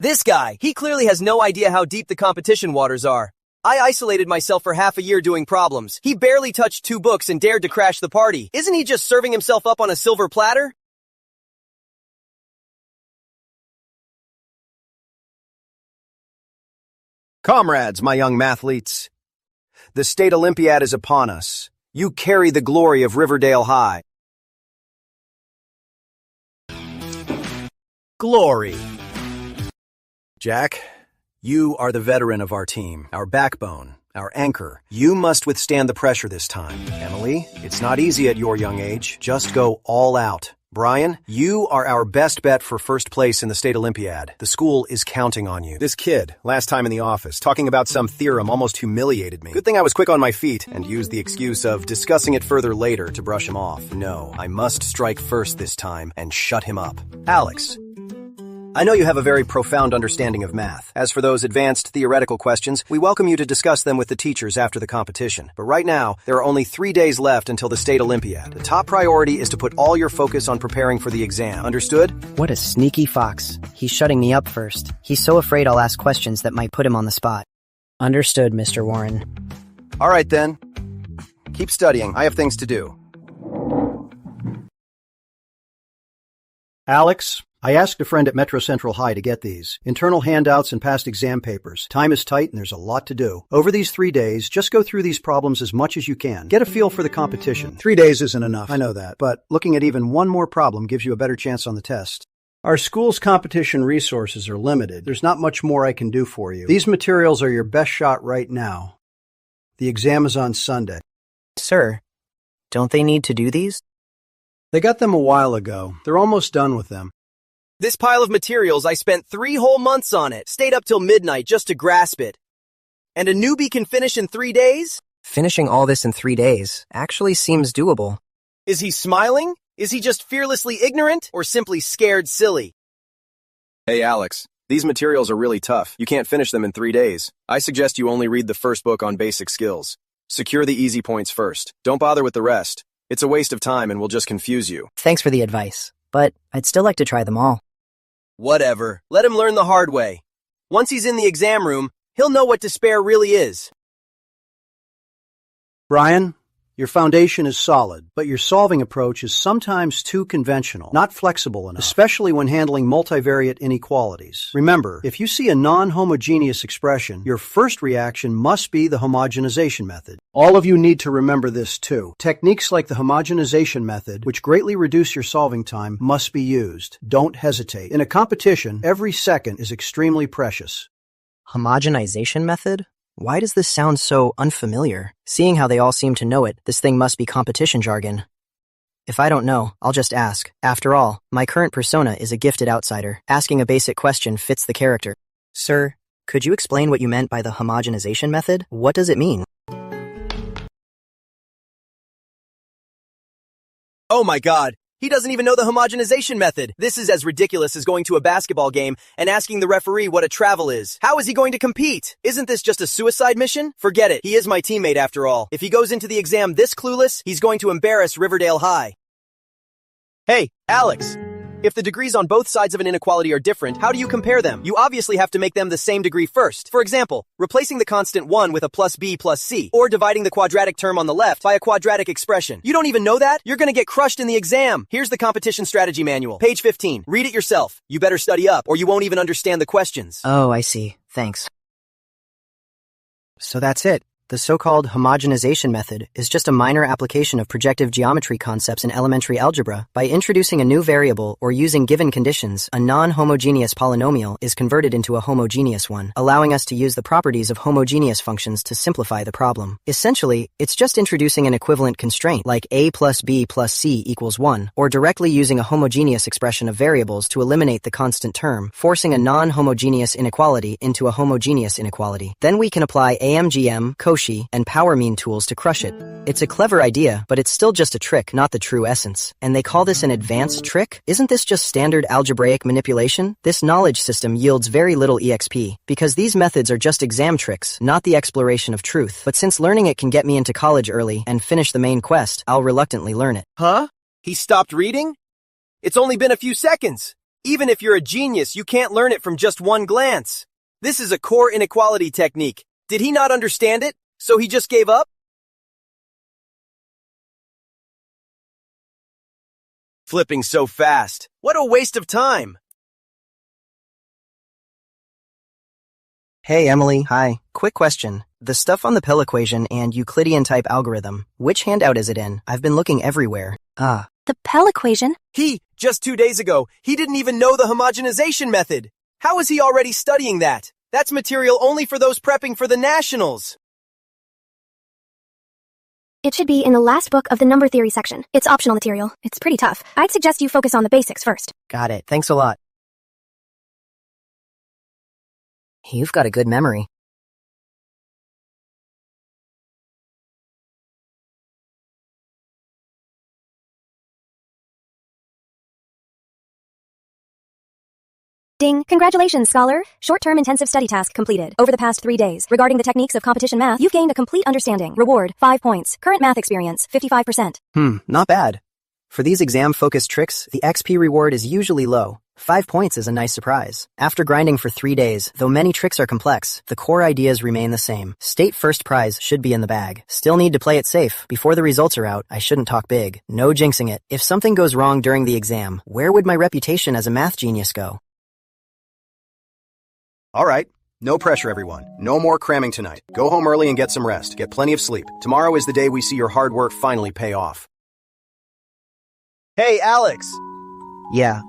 This guy, he clearly has no idea how deep the competition waters are. I isolated myself for half a year doing problems. He barely touched 2 books and dared to crash the party. Isn't he just serving himself up on a silver platter? Comrades, my young mathletes, the State Olympiad is upon us. You carry the glory of Riverdale High. Glory. Jack, you are the veteran of our team, our backbone, our anchor. You must withstand the pressure this time. Emily, it's not easy at your young age. Just go all out. Brian, you are our best bet for first place in the State Olympiad. The school is counting on you. This kid, last time in the office, talking about some theorem almost humiliated me. Good thing I was quick on my feet and used the excuse of discussing it further later to brush him off. No, I must strike first this time and shut him up. Alex, I know you have a very profound understanding of math. As for those advanced theoretical questions, we welcome you to discuss them with the teachers after the competition. But right now, there are only 3 days left until the State Olympiad. The top priority is to put all your focus on preparing for the exam. Understood? What a sneaky fox. He's shutting me up first. He's so afraid I'll ask questions that might put him on the spot. Understood, Mr. Warren. All right, then. Keep studying. I have things to do. Alex, I asked a friend at Metro Central High to get these. Internal handouts and past exam papers. Time is tight and there's a lot to do. Over these 3 days, just go through these problems as much as you can. Get a feel for the competition. 3 days isn't enough, I know that, but looking at even one more problem gives you a better chance on the test. Our school's competition resources are limited. There's not much more I can do for you. These materials are your best shot right now. The exam is on Sunday. Sir, don't they need to do these? They got them a while ago. They're almost done with them. This pile of materials, I spent 3 whole months on it. Stayed up till midnight just to grasp it. And a newbie can finish in 3 days? Finishing all this in 3 days actually seems doable. Is he smiling? Is he just fearlessly ignorant? Or simply scared silly? Hey, Alex. These materials are really tough. You can't finish them in 3 days. I suggest you only read the first book on basic skills. Secure the easy points first. Don't bother with the rest. It's a waste of time and will just confuse you. Thanks for the advice, but I'd still like to try them all. Whatever. Let him learn the hard way. Once he's in the exam room, he'll know what despair really is. Brian, your foundation is solid, but your solving approach is sometimes too conventional, not flexible enough, especially when handling multivariate inequalities. Remember, if you see a non-homogeneous expression, your first reaction must be the homogenization method. All of you need to remember this too. Techniques like the homogenization method, which greatly reduce your solving time, must be used. Don't hesitate. In a competition, every second is extremely precious. Homogenization method? Why does this sound so unfamiliar? Seeing how they all seem to know it, this thing must be competition jargon. If I don't know, I'll just ask. After all, my current persona is a gifted outsider. Asking a basic question fits the character. Sir, could you explain what you meant by the homogenization method? What does it mean? Oh my god, he doesn't even know the homogenization method. This is as ridiculous as going to a basketball game and asking the referee what a travel is. How is he going to compete? Isn't this just a suicide mission? Forget it, he is my teammate after all. If he goes into the exam this clueless, he's going to embarrass Riverdale High. Hey, Alex. If the degrees on both sides of an inequality are different, how do you compare them? You obviously have to make them the same degree first. For example, replacing the constant 1 with a plus b plus c, or dividing the quadratic term on the left by a quadratic expression. You don't even know that? You're gonna get crushed in the exam. Here's the competition strategy manual. Page 15. Read it yourself. You better study up, or you won't even understand the questions. Oh, I see. Thanks. So that's it. The so-called homogenization method is just a minor application of projective geometry concepts in elementary algebra. By introducing a new variable or using given conditions, a non-homogeneous polynomial is converted into a homogeneous one, allowing us to use the properties of homogeneous functions to simplify the problem. Essentially, it's just introducing an equivalent constraint like a plus b plus c equals 1, or directly using a homogeneous expression of variables to eliminate the constant term, forcing a non-homogeneous inequality into a homogeneous inequality. Then we can apply AMGM, Cauchy, and power mean tools to crush it. It's a clever idea, but it's still just a trick, not the true essence. And they call this an advanced trick? Isn't this just standard algebraic manipulation? This knowledge system yields very little EXP, because these methods are just exam tricks, not the exploration of truth. But since learning it can get me into college early and finish the main quest, I'll reluctantly learn it. Huh? He stopped reading? It's only been a few seconds. Even if you're a genius, you can't learn it from just one glance. This is a core inequality technique. Did he not understand it? So he just gave up? Flipping so fast. What a waste of time. Hey, Emily. Hi. Quick question. The stuff on the Pell equation and Euclidean-type algorithm, which handout is it in? I've been looking everywhere. The Pell equation? Just 2 days ago, he didn't even know the homogenization method. How is he already studying that? That's material only for those prepping for the nationals. It should be in the last book of the number theory section. It's optional material. It's pretty tough. I'd suggest you focus on the basics first. Got it. Thanks a lot. You've got a good memory. Ding! Congratulations, Scholar! Short-term intensive study task completed. Over the past 3 days, regarding the techniques of competition math, you've gained a complete understanding. Reward, 5 points. Current math experience, 55%. Not bad. For these exam-focused tricks, the XP reward is usually low. 5 points is a nice surprise. After grinding for 3 days, though many tricks are complex, the core ideas remain the same. State first prize should be in the bag. Still need to play it safe. Before the results are out, I shouldn't talk big. No jinxing it. If something goes wrong during the exam, where would my reputation as a math genius go? All right. No pressure, everyone. No more cramming tonight. Go home early and get some rest. Get plenty of sleep. Tomorrow is the day we see your hard work finally pay off. Hey, Alex! Yeah.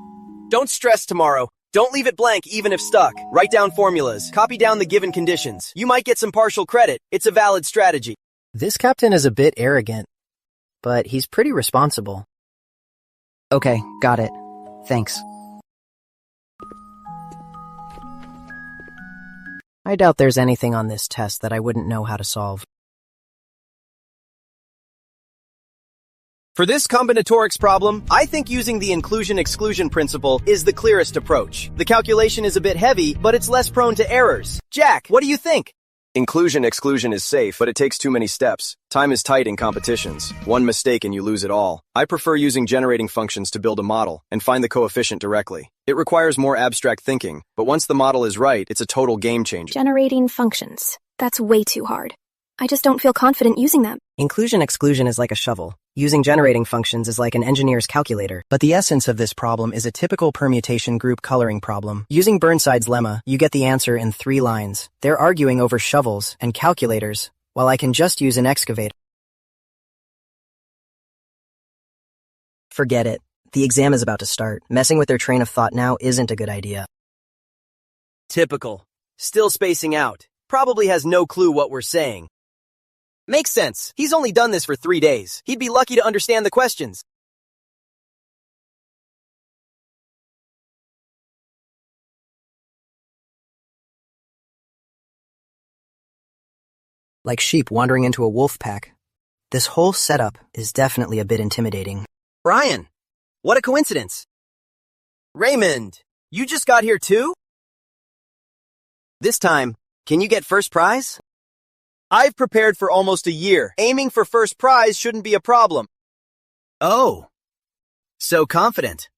Don't stress tomorrow. Don't leave it blank even if stuck. Write down formulas. Copy down the given conditions. You might get some partial credit. It's a valid strategy. This captain is a bit arrogant, but he's pretty responsible. Okay, got it. Thanks. I doubt there's anything on this test that I wouldn't know how to solve. For this combinatorics problem, I think using the inclusion-exclusion principle is the clearest approach. The calculation is a bit heavy, but it's less prone to errors. Jack, what do you think? Inclusion-exclusion is safe, but it takes too many steps. Time is tight in competitions. One mistake and you lose it all. I prefer using generating functions to build a model and find the coefficient directly. It requires more abstract thinking, but once the model is right, it's a total game changer. Generating functions. That's way too hard. I just don't feel confident using them. Inclusion-exclusion is like a shovel. Using generating functions is like an engineer's calculator. But the essence of this problem is a typical permutation group coloring problem. Using Burnside's lemma, you get the answer in 3 lines. They're arguing over shovels and calculators, while I can just use an excavator. Forget it. The exam is about to start. Messing with their train of thought now isn't a good idea. Typical. Still spacing out. Probably has no clue what we're saying. Makes sense. He's only done this for 3 days. He'd be lucky to understand the questions. Like sheep wandering into a wolf pack. This whole setup is definitely a bit intimidating. Brian, what a coincidence. Raymond, you just got here too? This time, can you get first prize? I've prepared for almost a year. Aiming for first prize shouldn't be a problem. Oh, so confident.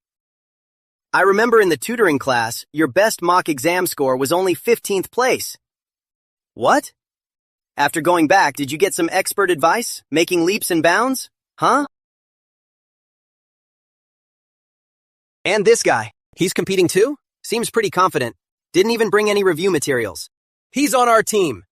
I remember in the tutoring class, your best mock exam score was only 15th place. What? After going back, did you get some expert advice? Making leaps and bounds? Huh? And this guy. He's competing too? Seems pretty confident. Didn't even bring any review materials. He's on our team.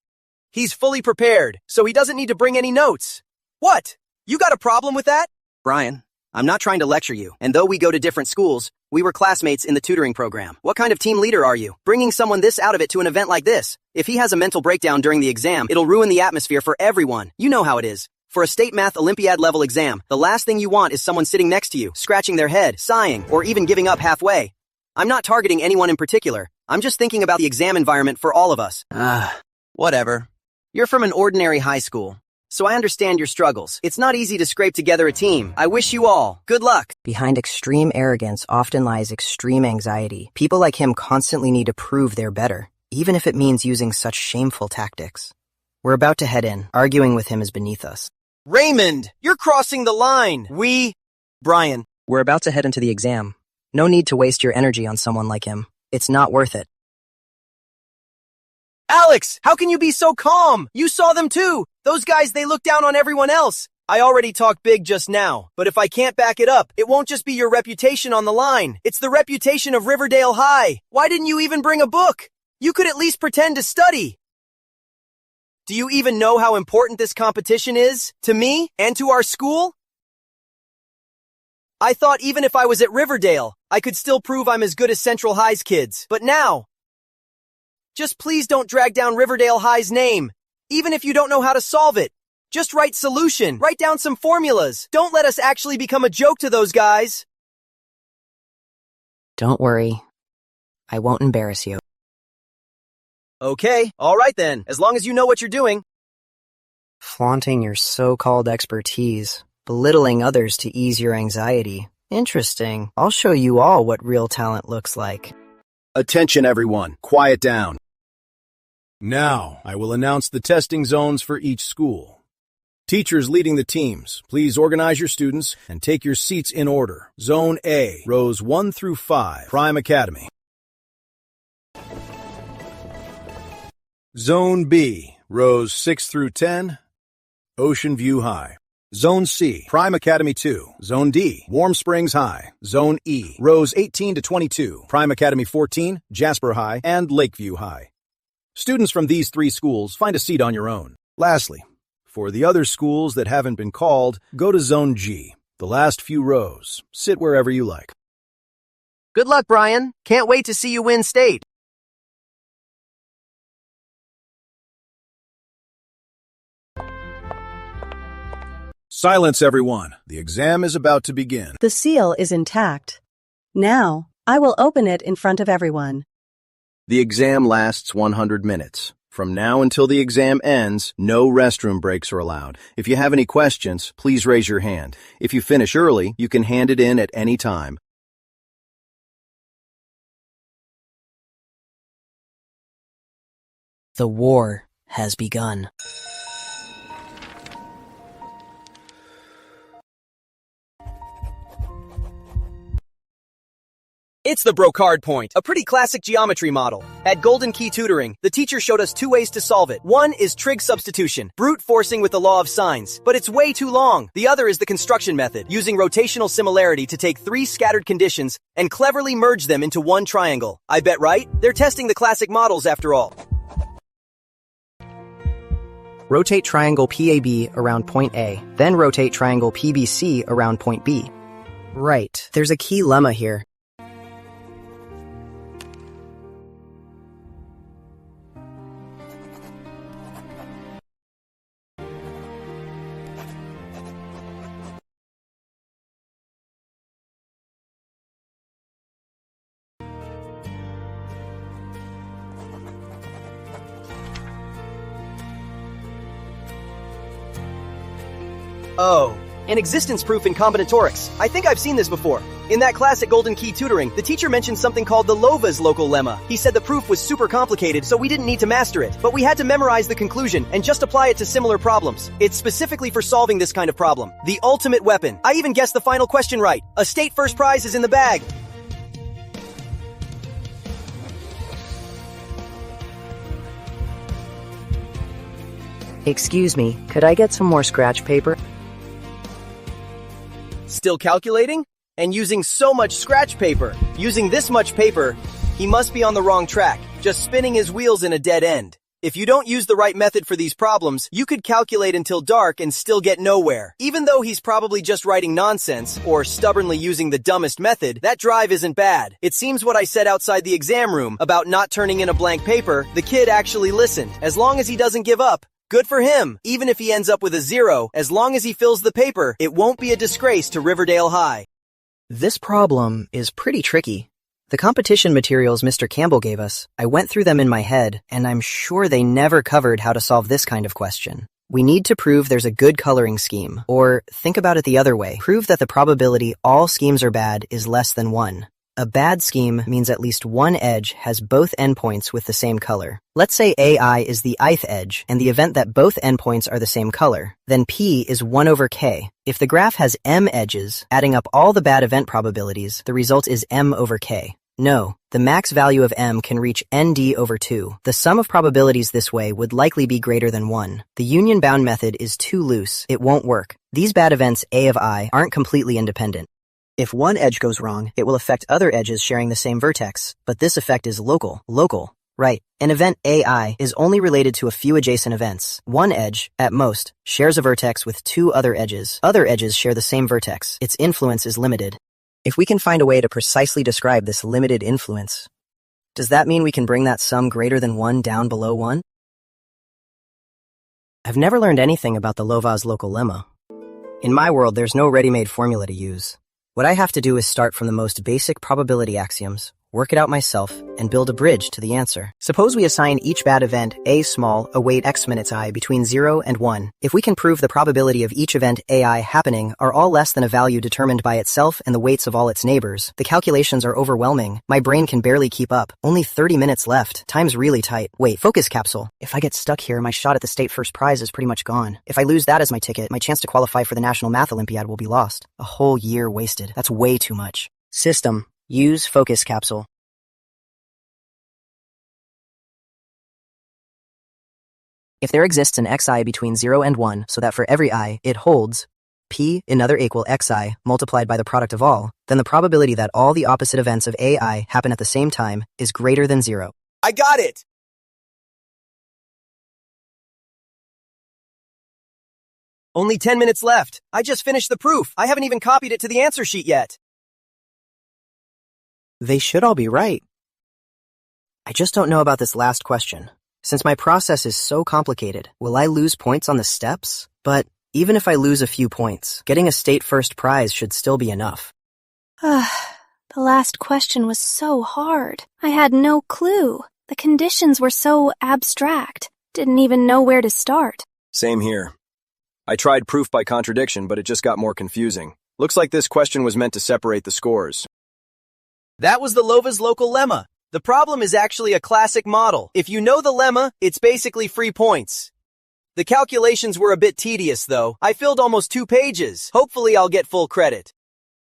He's fully prepared, so he doesn't need to bring any notes. What? You got a problem with that? Brian, I'm not trying to lecture you, and though we go to different schools, we were classmates in the tutoring program. What kind of team leader are you? Bringing someone this out of it to an event like this? If he has a mental breakdown during the exam, it'll ruin the atmosphere for everyone. You know how it is. For a state math Olympiad level exam, the last thing you want is someone sitting next to you, scratching their head, sighing, or even giving up halfway. I'm not targeting anyone in particular. I'm just thinking about the exam environment for all of us. Whatever. You're from an ordinary high school. so I understand your struggles. It's not easy to scrape together a team. I wish you all good luck. Behind extreme arrogance often lies extreme anxiety. People like him constantly need to prove they're better, even if it means using such shameful tactics. We're about to head in. Arguing with him is beneath us. Raymond, you're crossing the line. Brian, we're about to head into the exam. No need to waste your energy on someone like him. It's not worth it. Alex, how can you be so calm? You saw them too. Those guys, they look down on everyone else. I already talked big just now, but if I can't back it up, it won't just be your reputation on the line. It's the reputation of Riverdale High. Why didn't you even bring a book? You could at least pretend to study. Do you even know how important this competition is? To me and to our school? I thought even if I was at Riverdale, I could still prove I'm as good as Central High's kids. But now, just please don't drag down Riverdale High's name. Even if you don't know how to solve it, just write solution. Write down some formulas. Don't let us actually become a joke to those guys. Don't worry. I won't embarrass you. Okay, all right then, as long as you know what you're doing. Flaunting your so-called expertise, belittling others to ease your anxiety. Interesting. I'll show you all what real talent looks like. Attention everyone, quiet down. Now, I will announce the testing zones for each school. Teachers leading the teams, please organize your students and take your seats in order. Zone A, rows 1 through 5, Prime Academy. Zone B, rows 6 through 10, Ocean View High. Zone C, Prime Academy 2. Zone D, Warm Springs High. Zone E, rows 18 to 22, Prime Academy 14, Jasper High, and Lakeview High. Students from these 3 schools, find a seat on your own. Lastly, for the other schools that haven't been called, go to Zone G, the last few rows. Sit wherever you like. Good luck, Brian. Can't wait to see you win state. Silence, everyone. The exam is about to begin. The seal is intact. Now, I will open it in front of everyone. The exam lasts 100 minutes. From now until the exam ends, no restroom breaks are allowed. If you have any questions, please raise your hand. If you finish early, you can hand it in at any time. The war has begun. It's the Brocard point, a pretty classic geometry model. At Golden Key Tutoring, the teacher showed us 2 ways to solve it. One is trig substitution, brute forcing with the law of sines, but it's way too long. The other is the construction method, using rotational similarity to take 3 scattered conditions and cleverly merge them into one triangle. I bet, right? They're testing the classic models after all. Rotate triangle PAB around point A, then rotate triangle PBC around point B. Right. There's a key lemma here. Oh, an existence proof in combinatorics. I think I've seen this before. In that class at Golden Key Tutoring, the teacher mentioned something called the Lova's local lemma. He said the proof was super complicated, so we didn't need to master it. But we had to memorize the conclusion and just apply it to similar problems. It's specifically for solving this kind of problem. The ultimate weapon. I even guessed the final question right. A state first prize is in the bag. Excuse me, could I get some more scratch paper? Still calculating? And using so much scratch paper. Using this much paper, he must be on the wrong track, just spinning his wheels in a dead end. If you don't use the right method for these problems, you could calculate until dark and still get nowhere. Even though he's probably just writing nonsense, or stubbornly using the dumbest method, that drive isn't bad. It seems what I said outside the exam room about not turning in a blank paper, the kid actually listened. As long as he doesn't give up, good for him. Even if he ends up with a 0, as long as he fills the paper, it won't be a disgrace to Riverdale High. This problem is pretty tricky. The competition materials Mr. Campbell gave us, I went through them in my head, and I'm sure they never covered how to solve this kind of question. We need to prove there's a good coloring scheme. Or think about it the other way. Prove that the probability all schemes are bad is less than 1. A bad scheme means at least one edge has both endpoints with the same color. Let's say AI is the ith edge, and the event that both endpoints are the same color. Then P is 1 over K. If the graph has M edges, adding up all the bad event probabilities, the result is M over K. No, the max value of M can reach ND over 2. The sum of probabilities this way would likely be greater than 1. The union-bound method is too loose. It won't work. These bad events A of I aren't completely independent. If one edge goes wrong, it will affect other edges sharing the same vertex, but this effect is local. Right. An event AI is only related to a few adjacent events. One edge, at most, shares a vertex with 2 other edges. Other edges share the same vertex. Its influence is limited. If we can find a way to precisely describe this limited influence, does that mean we can bring that sum greater than 1 down below 1? I've never learned anything about the Lovász local lemma. In my world, there's no ready-made formula to use. What I have to do is start from the most basic probability axioms, work it out myself, and build a bridge to the answer. Suppose we assign each bad event A small a weight x minutes I between 0 and 1. If we can prove the probability of each event AI happening are all less than a value determined by itself and the weights of all its neighbors, the calculations are overwhelming. My brain can barely keep up. Only 30 minutes left. Time's really tight. Wait, focus capsule. If I get stuck here, my shot at the state first prize is pretty much gone. If I lose that as my ticket, my chance to qualify for the National Math Olympiad will be lost. A whole year wasted. That's way too much. System. Use focus capsule. If there exists an xi between 0 and 1 so that for every I, it holds P another equal xi multiplied by the product of all, then the probability that all the opposite events of AI happen at the same time is greater than 0. I got it! Only 10 minutes left. I just finished the proof. I haven't even copied it to the answer sheet yet. They should all be right. I just don't know about this last question. Since my process is so complicated, will I lose points on the steps? But even if I lose a few points, getting a state first prize should still be enough. The last question was so hard. I had no clue. The conditions were so abstract. Didn't even know where to start. Same here. I tried proof by contradiction, but it just got more confusing. Looks like this question was meant to separate the scores. That was the Lovász local lemma. The problem is actually a classic model. If you know the lemma, it's basically free points. The calculations were a bit tedious, though. I filled almost 2 pages. Hopefully I'll get full credit.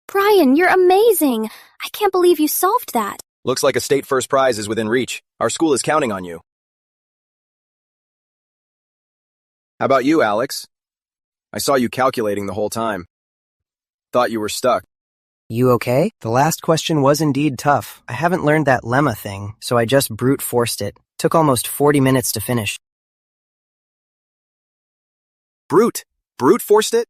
Brian, you're amazing. I can't believe you solved that. Looks like a state first prize is within reach. Our school is counting on you. How about you, Alex? I saw you calculating the whole time. Thought you were stuck. You okay? The last question was indeed tough. I haven't learned that lemma thing, so I just brute forced it. Took almost 40 minutes to finish. Brute forced it?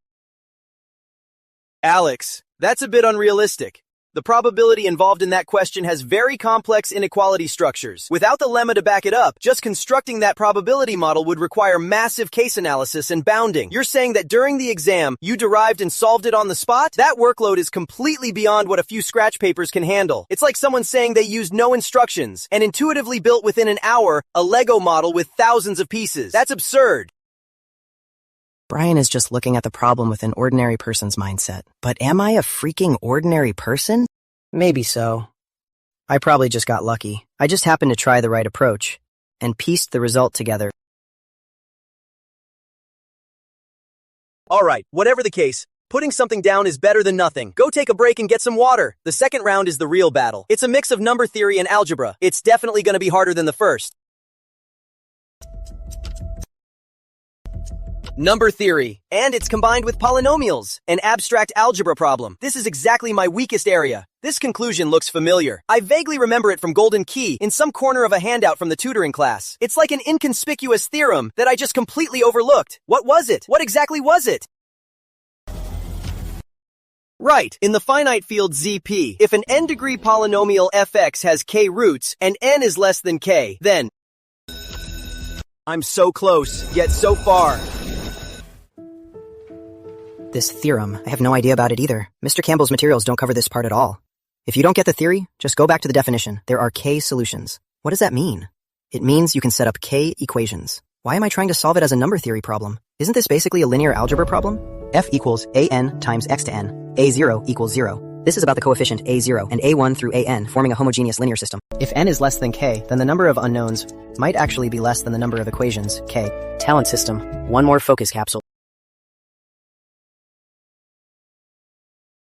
Alex, that's a bit unrealistic. The probability involved in that question has very complex inequality structures. Without the lemma to back it up, just constructing that probability model would require massive case analysis and bounding. You're saying that during the exam, you derived and solved it on the spot? That workload is completely beyond what a few scratch papers can handle. It's like someone saying they used no instructions and intuitively built within an hour a Lego model with thousands of pieces. That's absurd. Brian is just looking at the problem with an ordinary person's mindset. But am I a freaking ordinary person? Maybe so. I probably just got lucky. I just happened to try the right approach and pieced the result together. Alright, whatever the case, putting something down is better than nothing. Go take a break and get some water. The second round is the real battle. It's a mix of number theory and algebra. It's definitely going to be harder than the first. Number theory, and it's combined with polynomials, an abstract algebra problem. This is exactly my weakest area. This conclusion looks familiar. I vaguely remember it from Golden Key in some corner of a handout from the tutoring class. It's like an inconspicuous theorem that I just completely overlooked. What was it? What exactly was it? Right, in the finite field ZP, if an n-degree polynomial fx has k roots and n is less than k, then I'm so close, yet so far. This theorem, I have no idea about it either. Mr. Campbell's materials don't cover this part at all. If you don't get the theory, just go back to the definition. There are k solutions. What does that mean? It means you can set up k equations. Why am I trying to solve it as a number theory problem? Isn't this basically a linear algebra problem? F equals an times x to n. A0 equals 0. This is about the coefficient a0 and a1 through an forming a homogeneous linear system. If n is less than k, then the number of unknowns might actually be less than the number of equations, k. Talent system. One more focus capsule.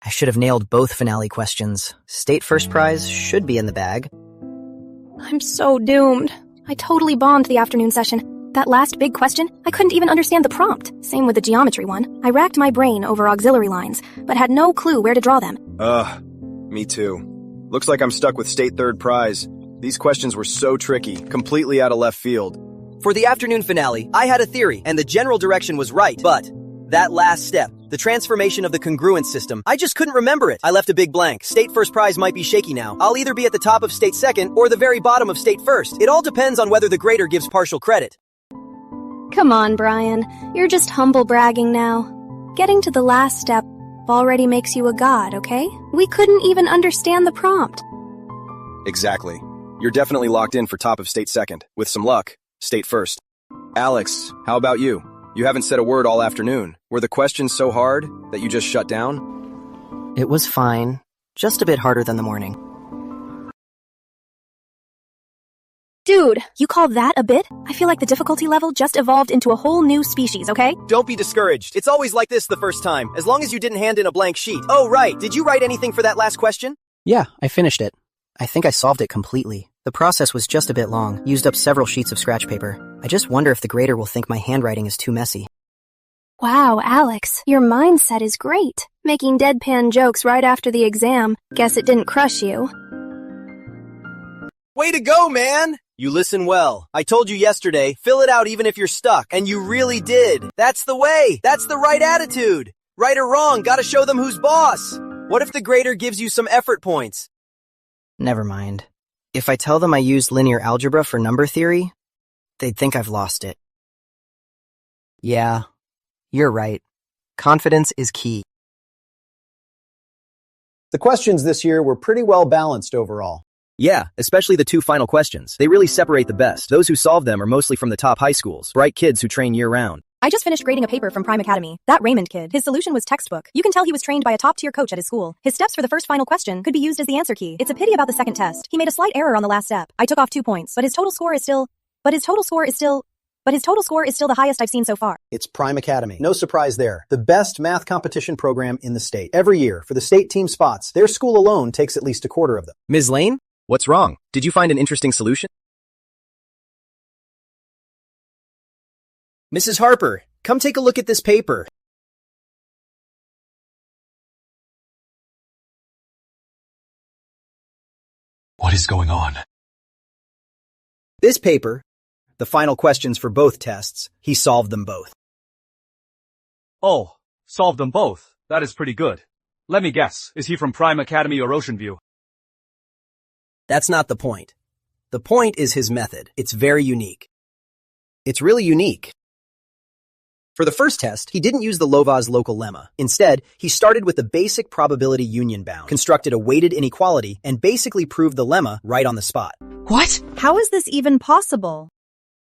I should have nailed both finale questions. State first prize should be in the bag. I'm so doomed. I totally bombed the afternoon session. That last big question, I couldn't even understand the prompt. Same with the geometry one. I racked my brain over auxiliary lines, but had no clue where to draw them. Me too. Looks like I'm stuck with state third prize. These questions were so tricky, completely out of left field. For the afternoon finale, I had a theory, and the general direction was right. But that last step, the transformation of the congruence system, I just couldn't remember it. I left a big blank. State first prize might be shaky now. I'll either be at the top of state second or the very bottom of state first. It all depends on whether the grader gives partial credit. Come on, Brian. You're just humble bragging now. Getting to the last step already makes you a god, okay? We couldn't even understand the prompt. Exactly. You're definitely locked in for top of state second. With some luck, state first. Alex, how about you? You haven't said a word all afternoon. Were the questions so hard that you just shut down? It was fine. Just a bit harder than the morning. Dude, you call that a bit? I feel like the difficulty level just evolved into a whole new species, okay? Don't be discouraged. It's always like this the first time, as long as you didn't hand in a blank sheet. Oh, right. Did you write anything for that last question? Yeah, I finished it. I think I solved it completely. The process was just a bit long, used up several sheets of scratch paper. I just wonder if the grader will think my handwriting is too messy. Wow, Alex, your mindset is great. Making deadpan jokes right after the exam. Guess it didn't crush you. Way to go, man! You listen well. I told you yesterday, fill it out even if you're stuck, and you really did. That's the way. That's the right attitude. Right or wrong, gotta show them who's boss. What if the grader gives you some effort points? Never mind. If I tell them I used linear algebra for number theory, they'd think I've lost it. Yeah, you're right. Confidence is key. The questions this year were pretty well balanced overall. Yeah, especially the two final questions. They really separate the best. Those who solve them are mostly from the top high schools, bright kids who train year-round. I just finished grading a paper from Prime Academy. That Raymond kid, his solution was textbook. You can tell he was trained by a top-tier coach at his school. His steps for the first final question could be used as the answer key. It's a pity about the second test. He made a slight error on the last step. I took off 2 points, but his total score is still the highest I've seen so far. It's Prime Academy. No surprise there. The best math competition program in the state. Every year, for the state team spots, their school alone takes at least a quarter of them. Ms. Lane? What's wrong? Did you find an interesting solution? Mrs. Harper, come take a look at this paper. What is going on? This paper, the final questions for both tests, he solved them both. Oh, solved them both. That is pretty good. Let me guess, is he from Prime Academy or Ocean View? That's not the point. The point is his method. It's very unique. It's really unique. For the first test, he didn't use the Lovász local lemma. Instead, he started with the basic probability union bound, constructed a weighted inequality, and basically proved the lemma right on the spot. What? How is this even possible?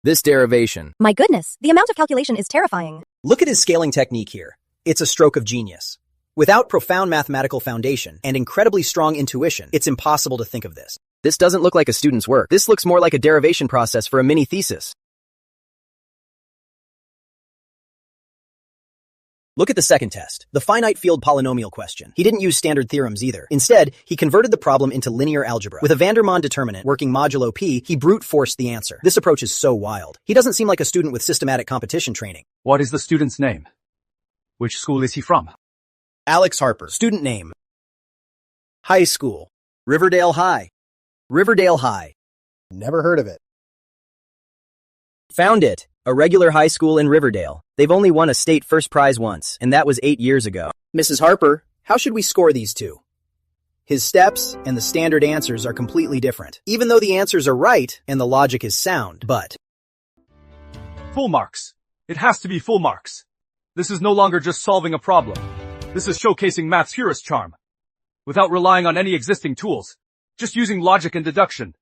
This derivation. My goodness, the amount of calculation is terrifying. Look at his scaling technique here. It's a stroke of genius. Without profound mathematical foundation and incredibly strong intuition, it's impossible to think of this. This doesn't look like a student's work. This looks more like a derivation process for a mini thesis. Look at the second test, the finite field polynomial question. He didn't use standard theorems either. Instead, he converted the problem into linear algebra. With a Vandermonde determinant working modulo p, he brute forced the answer. This approach is so wild. He doesn't seem like a student with systematic competition training. What is the student's name? Which school is he from? Alex Harper. Student name. High school. Riverdale High. Riverdale High. Never heard of it. Found it. A regular high school in Riverdale. They've only won a state first prize once, and that was 8 years ago. Mrs. Harper, how should we score these two? His steps and the standard answers are completely different, even though the answers are right and the logic is sound, but... Full marks. It has to be full marks. This is no longer just solving a problem. This is showcasing math's purest charm. Without relying on any existing tools. Just using logic and deduction.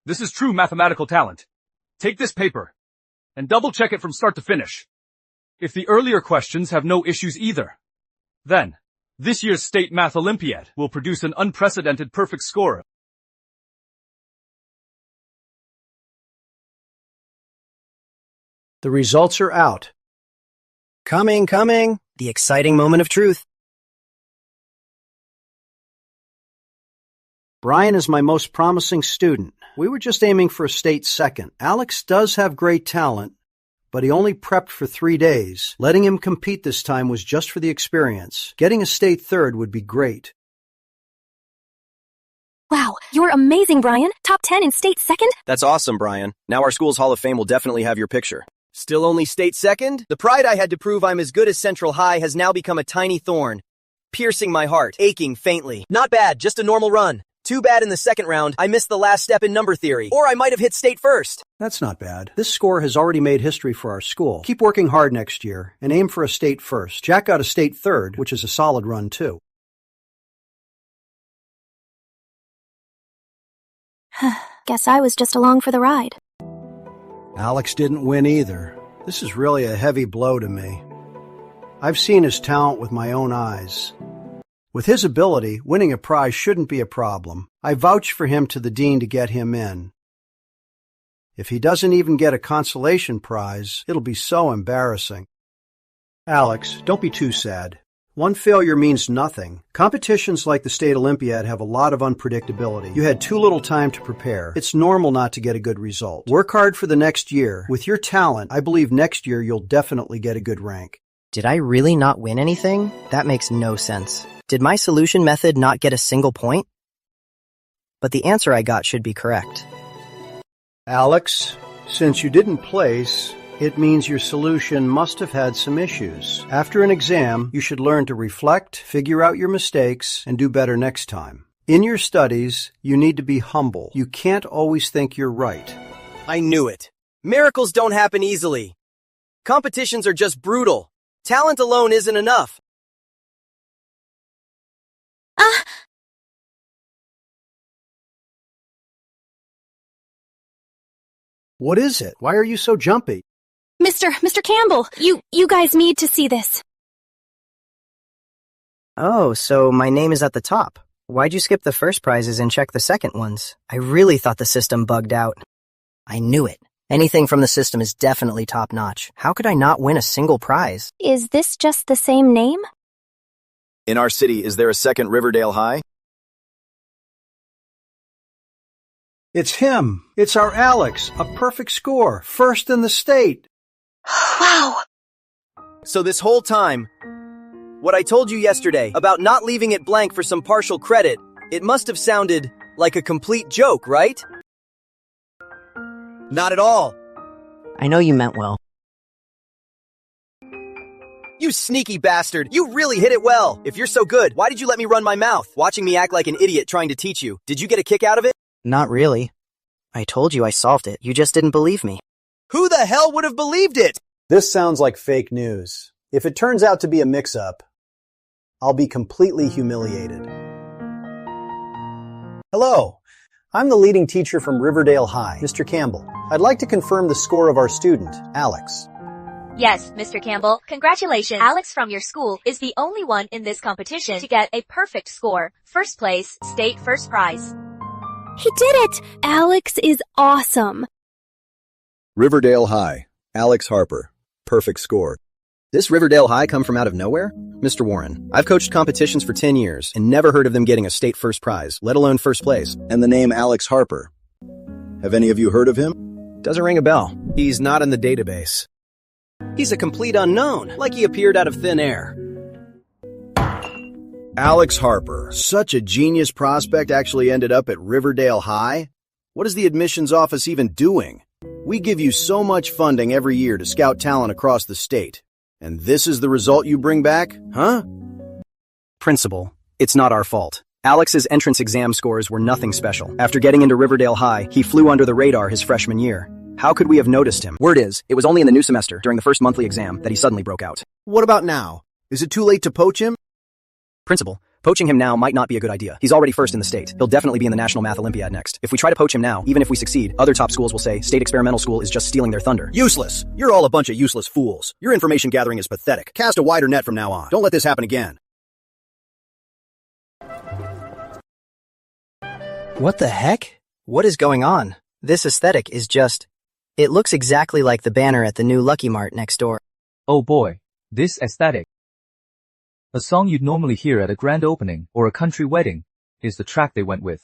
This is true mathematical talent. Take this paper and double-check it from start to finish. if the earlier questions have no issues either. Then, this year's State Math Olympiad will produce an unprecedented perfect score. The results are out. Coming. The exciting moment of truth. Brian is my most promising student. We were just aiming for a state second. Alex does have great talent, but he only prepped for 3 days. Letting him compete this time was just for the experience. Getting a state third would be great. Wow, you're amazing, Brian. Top 10 in state second? That's awesome, Brian. Now our school's Hall of Fame will definitely have your picture. Still only state second? The pride I had to prove I'm as good as Central High has now become a tiny thorn, piercing my heart, aching faintly. Not bad, just a normal run. Too bad in the second round, I missed the last step in number theory. Or I might have hit state first. That's not bad. This score has already made history for our school. Keep working hard next year and aim for a state first. Jack got a state third, which is a solid run too. Guess I was just along for the ride. Alex didn't win either. This is really a heavy blow to me. I've seen his talent with my own eyes. With his ability, winning a prize shouldn't be a problem. I vouch for him to the dean to get him in. If he doesn't even get a consolation prize, it'll be so embarrassing. Alex, don't be too sad. One failure means nothing. Competitions like the State Olympiad have a lot of unpredictability. You had too little time to prepare. It's normal not to get a good result. Work hard for the next year. With your talent, I believe next year you'll definitely get a good rank. Did I really not win anything? That makes no sense. Did my solution method not get a single point? But the answer I got should be correct. Alex, since you didn't place, it means your solution must have had some issues. After an exam, you should learn to reflect, figure out your mistakes, and do better next time. In your studies, you need to be humble. You can't always think you're right. I knew it. Miracles don't happen easily. Competitions are just brutal. Talent alone isn't enough. What is it? Why are you so jumpy? Mr. Campbell, you guys need to see this. Oh, so my name is at the top. Why'd you skip the first prizes and check the second ones? I really thought the system bugged out. I knew it. Anything from the system is definitely top-notch. How could I not win a single prize? Is this just the same name? In our city, is there a second Riverdale High? It's him. It's our Alex. A perfect score. First in the state. Wow. So this whole time, what I told you yesterday about not leaving it blank for some partial credit, it must have sounded like a complete joke, right? Not at all. I know you meant well. You sneaky bastard. You really hit it well. If you're so good, why did you let me run my mouth? Watching me act like an idiot trying to teach you. Did you get a kick out of it? Not really. I told you I solved it. You just didn't believe me. Who the hell would have believed it? This sounds like fake news. If it turns out to be a mix-up, I'll be completely humiliated. Hello. I'm the leading teacher from Riverdale High, Mr. Campbell. I'd like to confirm the score of our student, Alex. Yes, Mr. Campbell. Congratulations. Alex from your school is the only one in this competition to get a perfect score. First place, state first prize. He did it! Alex is awesome. Riverdale High, Alex Harper. Perfect score. This Riverdale High come from out of nowhere? Mr. Warren, I've coached competitions for 10 years and never heard of them getting a state first prize, let alone first place. And the name Alex Harper. Have any of you heard of him? Doesn't ring a bell. He's not in the database. He's a complete unknown, like he appeared out of thin air. Alex Harper, such a genius prospect, actually ended up at Riverdale High? What is the admissions office even doing? We give you so much funding every year to scout talent across the state. And this is the result you bring back? Huh? Principal, it's not our fault. Alex's entrance exam scores were nothing special. After getting into Riverdale High, he flew under the radar his freshman year. How could we have noticed him? Word is, it was only in the new semester, during the first monthly exam, that he suddenly broke out. What about now? Is it too late to poach him? Principal, Poaching him now might not be a good idea. He's already first in the state. He'll definitely be in the National Math Olympiad next. If we try to poach him now, even if we succeed, other top schools will say State Experimental School is just stealing their thunder. Useless. You're all a bunch of useless fools. Your information gathering is pathetic. Cast a wider net from now on. Don't let this happen again. What the heck? What is going on? This aesthetic is just... It looks exactly like the banner at the new Lucky Mart next door. Oh boy, this aesthetic. A song you'd normally hear at a grand opening or a country wedding is the track they went with.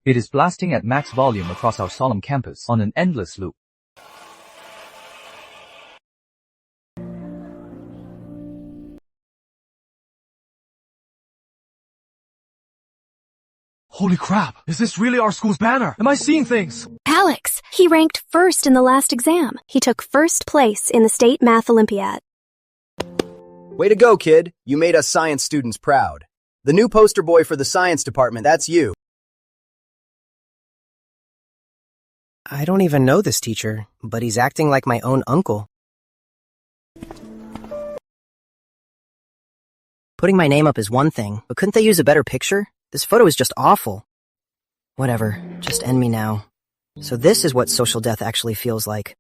It is blasting at max volume across our solemn campus on an endless loop. Holy crap! Is this really our school's banner? Am I seeing things? Alex, he ranked first in the last exam. He took first place in the State Math Olympiad. Way to go, kid. You made us science students proud. The new poster boy for the science department, that's you. I don't even know this teacher, but he's acting like my own uncle. Putting my name up is one thing, but couldn't they use a better picture? This photo is just awful. Whatever, just end me now. So this is what social death actually feels like.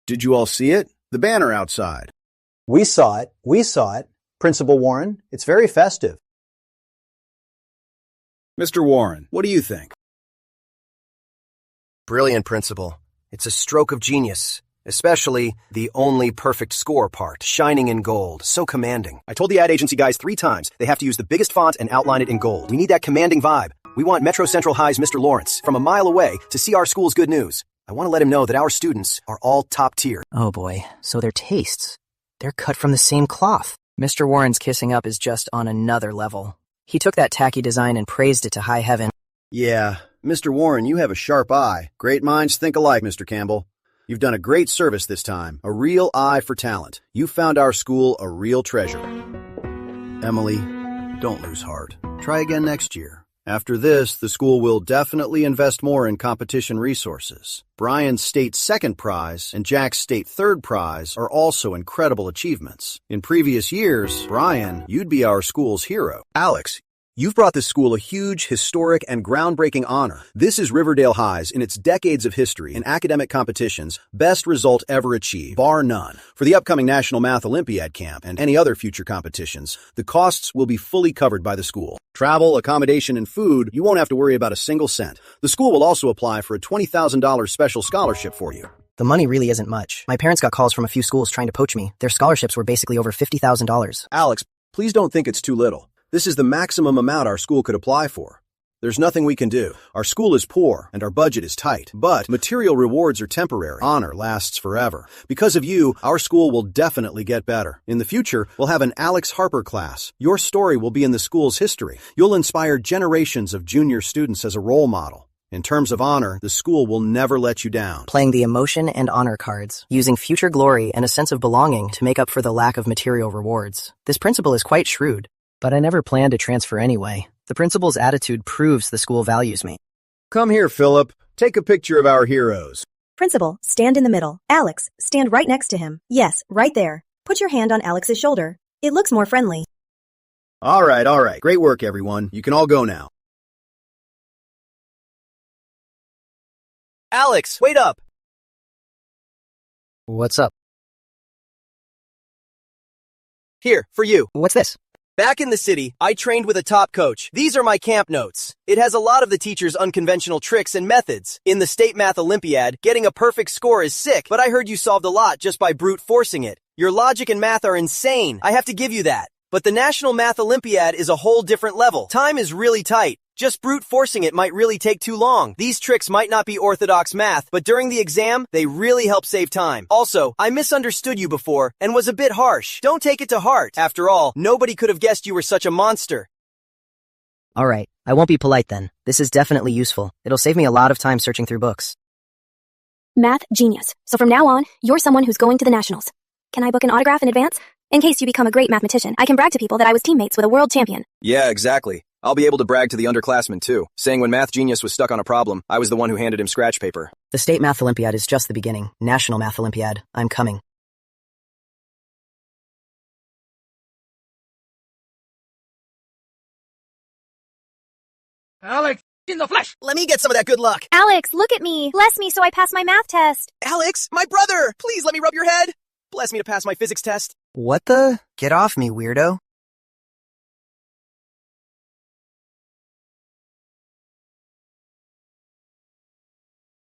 Did you all see it? The banner outside. We saw it. We saw it. Principal Warren, it's very festive. Mr. Warren, what do you think? Brilliant, Principal. It's a stroke of genius. Especially the only perfect score part, shining in gold, so commanding. I told the ad agency guys 3 times they have to use the biggest font and outline it in gold. We need that commanding vibe. We want Metro Central High's Mr. Lawrence from a mile away to see our school's good news. I want to let him know that our students are all top tier. Oh boy, so their tastes. They're cut from the same cloth. Mr. Warren's kissing up is just on another level. He took that tacky design and praised it to high heaven. Yeah, Mr. Warren, you have a sharp eye. Great minds think alike, Mr. Campbell. You've done a great service this time, a real eye for talent. You found our school a real treasure. Emily, don't lose heart. Try again next year. After this, the school will definitely invest more in competition resources. Brian's state second prize and Jack's state third prize are also incredible achievements. In previous years, Brian, you'd be our school's hero. Alex, you've brought this school a huge, historic, and groundbreaking honor. This is Riverdale High's, in its decades of history in academic competitions, best result ever achieved, bar none. For the upcoming National Math Olympiad camp and any other future competitions, the costs will be fully covered by the school. Travel, accommodation, and food, you won't have to worry about a single cent. The school will also apply for a $20,000 special scholarship for you. The money really isn't much. My parents got calls from a few schools trying to poach me. Their scholarships were basically over $50,000. Alex, please don't think it's too little. This is the maximum amount our school could apply for. There's nothing we can do. Our school is poor, and our budget is tight. But material rewards are temporary. Honor lasts forever. Because of you, our school will definitely get better. In the future, we'll have an Alex Harper class. Your story will be in the school's history. You'll inspire generations of junior students as a role model. In terms of honor, the school will never let you down. Playing the emotion and honor cards, using future glory and a sense of belonging to make up for the lack of material rewards. This principal is quite shrewd. But I never planned to transfer anyway. The principal's attitude proves the school values me. Come here, Philip. Take a picture of our heroes. Principal, stand in the middle. Alex, stand right next to him. Yes, right there. Put your hand on Alex's shoulder. It looks more friendly. All right. Great work, everyone. You can all go now. Alex, wait up! What's up? Here, for you. What's this? Back in the city, I trained with a top coach. These are my camp notes. It has a lot of the teacher's unconventional tricks and methods. In the State Math Olympiad, getting a perfect score is sick, but I heard you solved a lot just by brute forcing it. Your logic and math are insane. I have to give you that. But the National Math Olympiad is a whole different level. Time is really tight. Just brute forcing it might really take too long. These tricks might not be orthodox math, but during the exam, they really help save time. Also, I misunderstood you before and was a bit harsh. Don't take it to heart. After all, nobody could have guessed you were such a monster. Alright, I won't be polite then. This is definitely useful. It'll save me a lot of time searching through books. Math genius. So from now on, you're someone who's going to the nationals. Can I book an autograph in advance? In case you become a great mathematician, I can brag to people that I was teammates with a world champion. Yeah, exactly. I'll be able to brag to the underclassmen too, saying when Math Genius was stuck on a problem, I was the one who handed him scratch paper. The State Math Olympiad is just the beginning. National Math Olympiad. I'm coming. Alex, in the flesh! Let me get some of that good luck. Alex, look at me. Bless me so I pass my math test. Alex, my brother! Please let me rub your head. Bless me to pass my physics test. What the? Get off me, weirdo.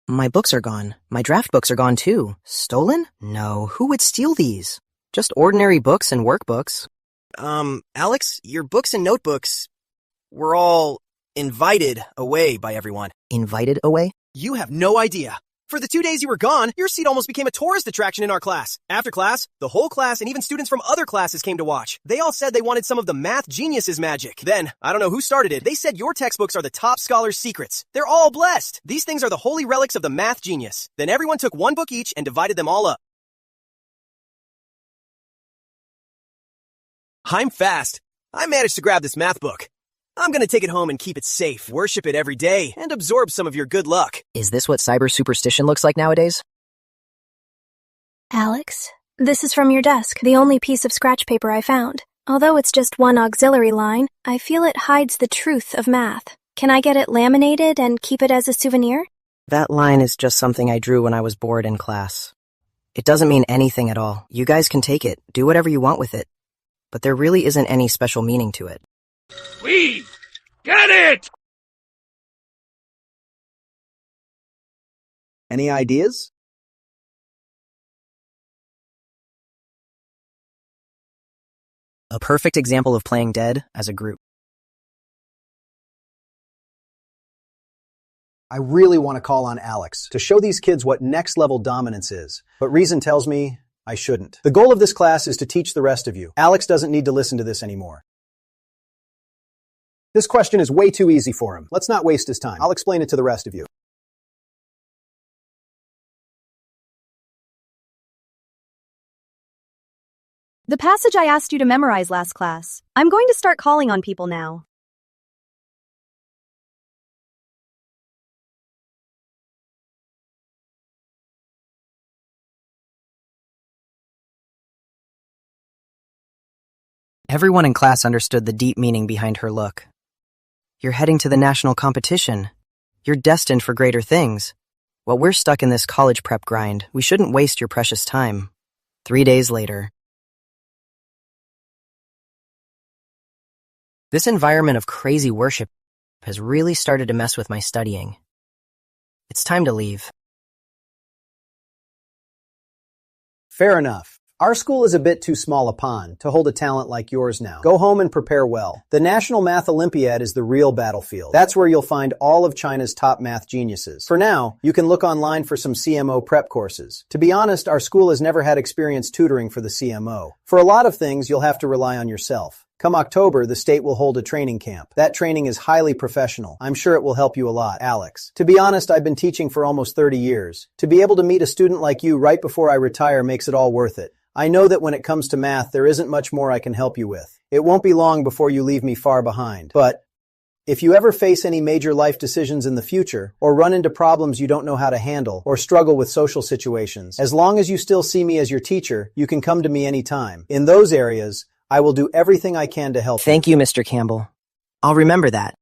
My books are gone. My draft books are gone too. Stolen? No, who would steal these? Just ordinary books and workbooks. Alex, your books and notebooks were all invited away by everyone. Invited away? You have no idea. For the 2 days you were gone, your seat almost became a tourist attraction in our class. After class, the whole class and even students from other classes came to watch. They all said they wanted some of the Math Genius's magic. Then, I don't know who started it, they said your textbooks are the top scholars' secrets. They're all blessed. These things are the holy relics of the Math Genius. Then everyone took one book each and divided them all up. I'm fast. I managed to grab this math book. I'm gonna take it home and keep it safe, worship it every day, and absorb some of your good luck. Is this what cyber superstition looks like nowadays? Alex, this is from your desk, the only piece of scratch paper I found. Although it's just one auxiliary line, I feel it hides the truth of math. Can I get it laminated and keep it as a souvenir? That line is just something I drew when I was bored in class. It doesn't mean anything at all. You guys can take it, do whatever you want with it. But there really isn't any special meaning to it. We get it! Any ideas? A perfect example of playing dead as a group. I really want to call on Alex to show these kids what next-level dominance is, but reason tells me I shouldn't. The goal of this class is to teach the rest of you. Alex doesn't need to listen to this anymore. This question is way too easy for him. Let's not waste his time. I'll explain it to the rest of you. The passage I asked you to memorize last class. I'm going to start calling on people now. Everyone in class understood the deep meaning behind her look. You're heading to the national competition. You're destined for greater things. While we're stuck in this college prep grind, we shouldn't waste your precious time. 3 days later. This environment of crazy worship has really started to mess with my studying. It's time to leave. Fair enough. Our school is a bit too small a pond to hold a talent like yours now. Go home and prepare well. The National Math Olympiad is the real battlefield. That's where you'll find all of China's top math geniuses. For now, you can look online for some CMO prep courses. To be honest, our school has never had experienced tutoring for the CMO. For a lot of things, you'll have to rely on yourself. Come October, the state will hold a training camp. That training is highly professional. I'm sure it will help you a lot, Alex. To be honest, I've been teaching for almost 30 years. To be able to meet a student like you right before I retire makes it all worth it. I know that when it comes to math, there isn't much more I can help you with. It won't be long before you leave me far behind. But if you ever face any major life decisions in the future, or run into problems you don't know how to handle, or struggle with social situations, as long as you still see me as your teacher, you can come to me anytime. In those areas, I will do everything I can to help you. Thank you, Mr. Campbell. I'll remember that.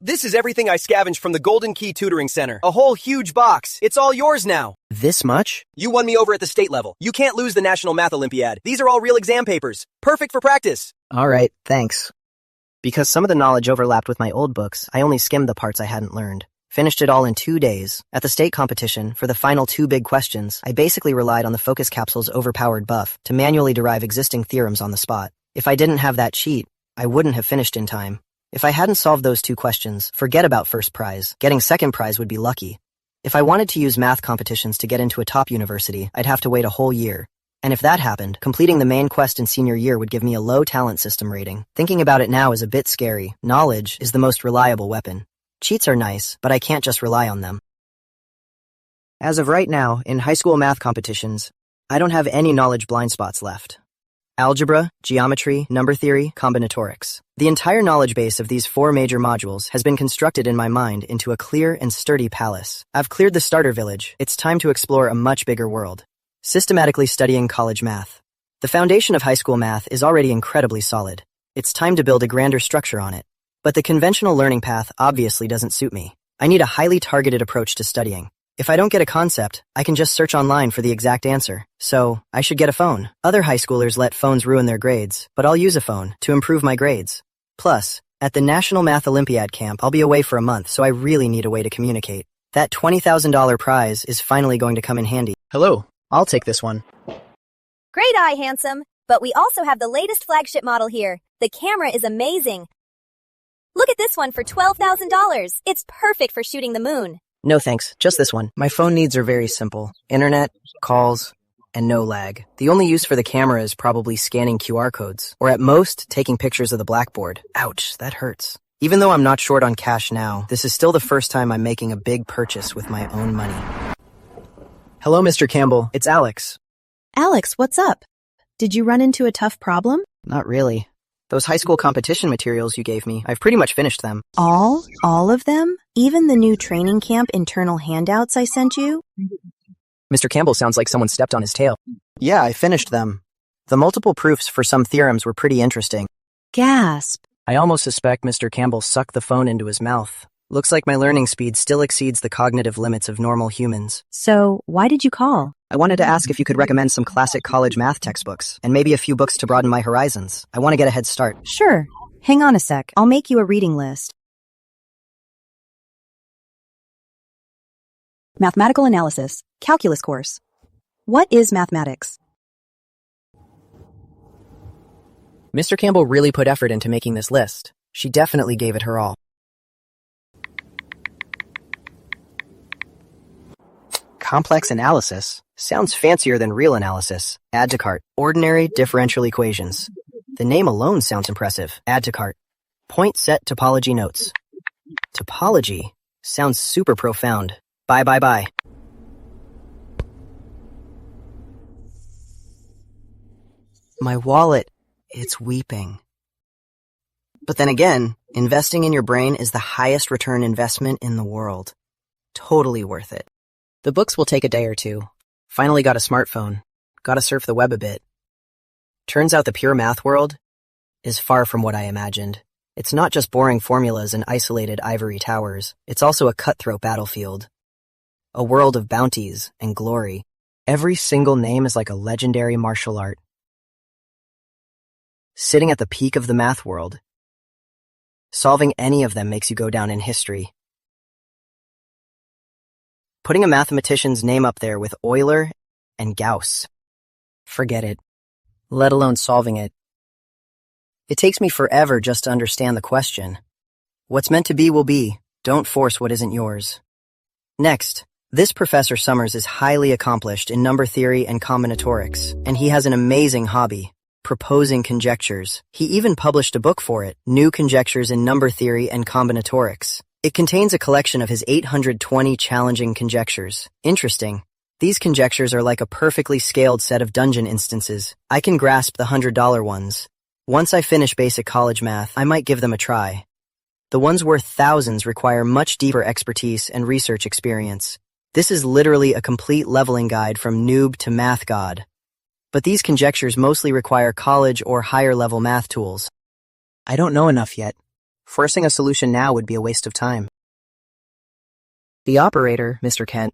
This is everything I scavenged from the Golden Key Tutoring Center. A whole huge box. It's all yours now. This much? You won me over at the state level. You can't lose the National Math Olympiad. These are all real exam papers. Perfect for practice. All right, thanks. Because some of the knowledge overlapped with my old books, I only skimmed the parts I hadn't learned. Finished it all in 2 days. At the state competition, for the final 2 big questions, I basically relied on the focus capsule's overpowered buff to manually derive existing theorems on the spot. If I didn't have that cheat, I wouldn't have finished in time. If I hadn't solved those 2 questions, forget about first prize. Getting second prize would be lucky. If I wanted to use math competitions to get into a top university, I'd have to wait a whole year. And if that happened, completing the main quest in senior year would give me a low talent system rating. Thinking about it now is a bit scary. Knowledge is the most reliable weapon. Cheats are nice, but I can't just rely on them. As of right now, in high school math competitions, I don't have any knowledge blind spots left. algebra, geometry, number theory, combinatorics. The entire knowledge base of these 4 major modules has been constructed in my mind into a clear and sturdy palace. I've cleared the starter village. It's time to explore a much bigger world. Systematically studying college math. The foundation of high school math is already incredibly solid. It's time to build a grander structure on it. But the conventional learning path obviously doesn't suit me. I need a highly targeted approach to studying. If I don't get a concept, I can just search online for the exact answer. So, I should get a phone. Other high schoolers let phones ruin their grades, but I'll use a phone to improve my grades. Plus, at the National Math Olympiad camp, I'll be away for a month, so I really need a way to communicate. That $20,000 prize is finally going to come in handy. Hello, I'll take this one. Great eye, handsome. But we also have the latest flagship model here. The camera is amazing. Look at this one for $12,000. It's perfect for shooting the moon. No thanks, just this one. My phone needs are very simple. Internet, calls, and no lag. The only use for the camera is probably scanning QR codes, or at most, taking pictures of the blackboard. Ouch, that hurts. Even though I'm not short on cash now, this is still the first time I'm making a big purchase with my own money. Hello, Mr. Campbell. It's Alex. Alex, what's up? Did you run into a tough problem? Not really. Those high school competition materials you gave me, I've pretty much finished them. All of them? Even the new training camp internal handouts I sent you? Mr. Campbell sounds like someone stepped on his tail. Yeah, I finished them. The multiple proofs for some theorems were pretty interesting. Gasp. I almost suspect Mr. Campbell sucked the phone into his mouth. Looks like my learning speed still exceeds the cognitive limits of normal humans. So, why did you call? I wanted to ask if you could recommend some classic college math textbooks, and maybe a few books to broaden my horizons. I want to get a head start. Sure. Hang on a sec. I'll make you a reading list. Mathematical Analysis, Calculus course. What is mathematics? Mr. Campbell really put effort into making this list. She definitely gave it her all. Complex analysis sounds fancier than real analysis. Add to cart. Ordinary differential equations. The name alone sounds impressive. Add to cart. Point set topology notes. Topology sounds super profound. Bye. My wallet, it's weeping. But then again, investing in your brain is the highest return investment in the world. Totally worth it. The books will take a day or two. Finally got a smartphone. Gotta surf the web a bit. Turns out the pure math world is far from what I imagined. It's not just boring formulas and isolated ivory towers. It's also a cutthroat battlefield. A world of bounties and glory. Every single name is like a legendary martial art. Sitting at the peak of the math world. Solving any of them makes you go down in history. Putting a mathematician's name up there with Euler and Gauss. Forget it. Let alone solving it. It takes me forever just to understand the question. What's meant to be will be. Don't force what isn't yours. Next, this Professor Summers is highly accomplished in number theory and combinatorics, and he has an amazing hobby, proposing conjectures. He even published a book for it, New Conjectures in Number Theory and Combinatorics. It contains a collection of his 820 challenging conjectures. Interesting. These conjectures are like a perfectly scaled set of dungeon instances. I can grasp the $100 ones. Once I finish basic college math, I might give them a try. The ones worth thousands require much deeper expertise and research experience. This is literally a complete leveling guide from noob to math god. But these conjectures mostly require college or higher level math tools. I don't know enough yet. Forcing a solution now would be a waste of time. The operator, Mr. Kent,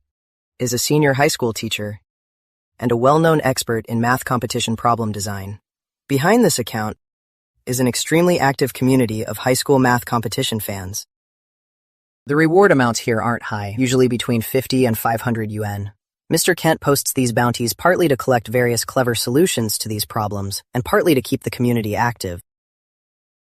is a senior high school teacher and a well-known expert in math competition problem design. Behind this account is an extremely active community of high school math competition fans. The reward amounts here aren't high, usually between 50 and 500 yuan. Mr. Kent posts these bounties partly to collect various clever solutions to these problems and partly to keep the community active.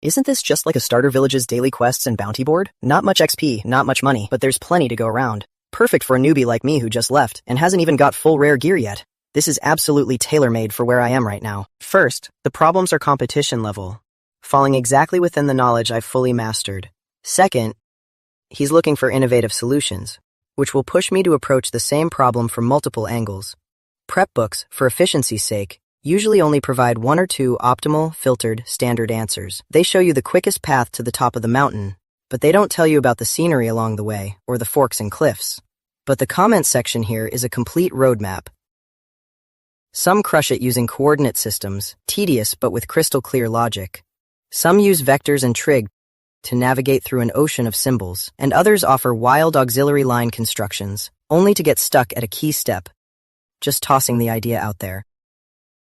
Isn't this just like a starter village's daily quests and bounty board? Not much XP, not much money, but there's plenty to go around. Perfect for a newbie like me who just left and hasn't even got full rare gear yet. This is absolutely tailor-made for where I am right now. First, the problems are competition level, falling exactly within the knowledge I've fully mastered. Second, he's looking for innovative solutions, which will push me to approach the same problem from multiple angles. Prep books, for efficiency's sake, usually only provide one or two optimal, filtered, standard answers. They show you the quickest path to the top of the mountain, but they don't tell you about the scenery along the way or the forks and cliffs. But the comments section here is a complete roadmap. Some crush it using coordinate systems, tedious but with crystal clear logic. Some use vectors and trig to navigate through an ocean of symbols, and others offer wild auxiliary line constructions, only to get stuck at a key step. Just tossing the idea out there.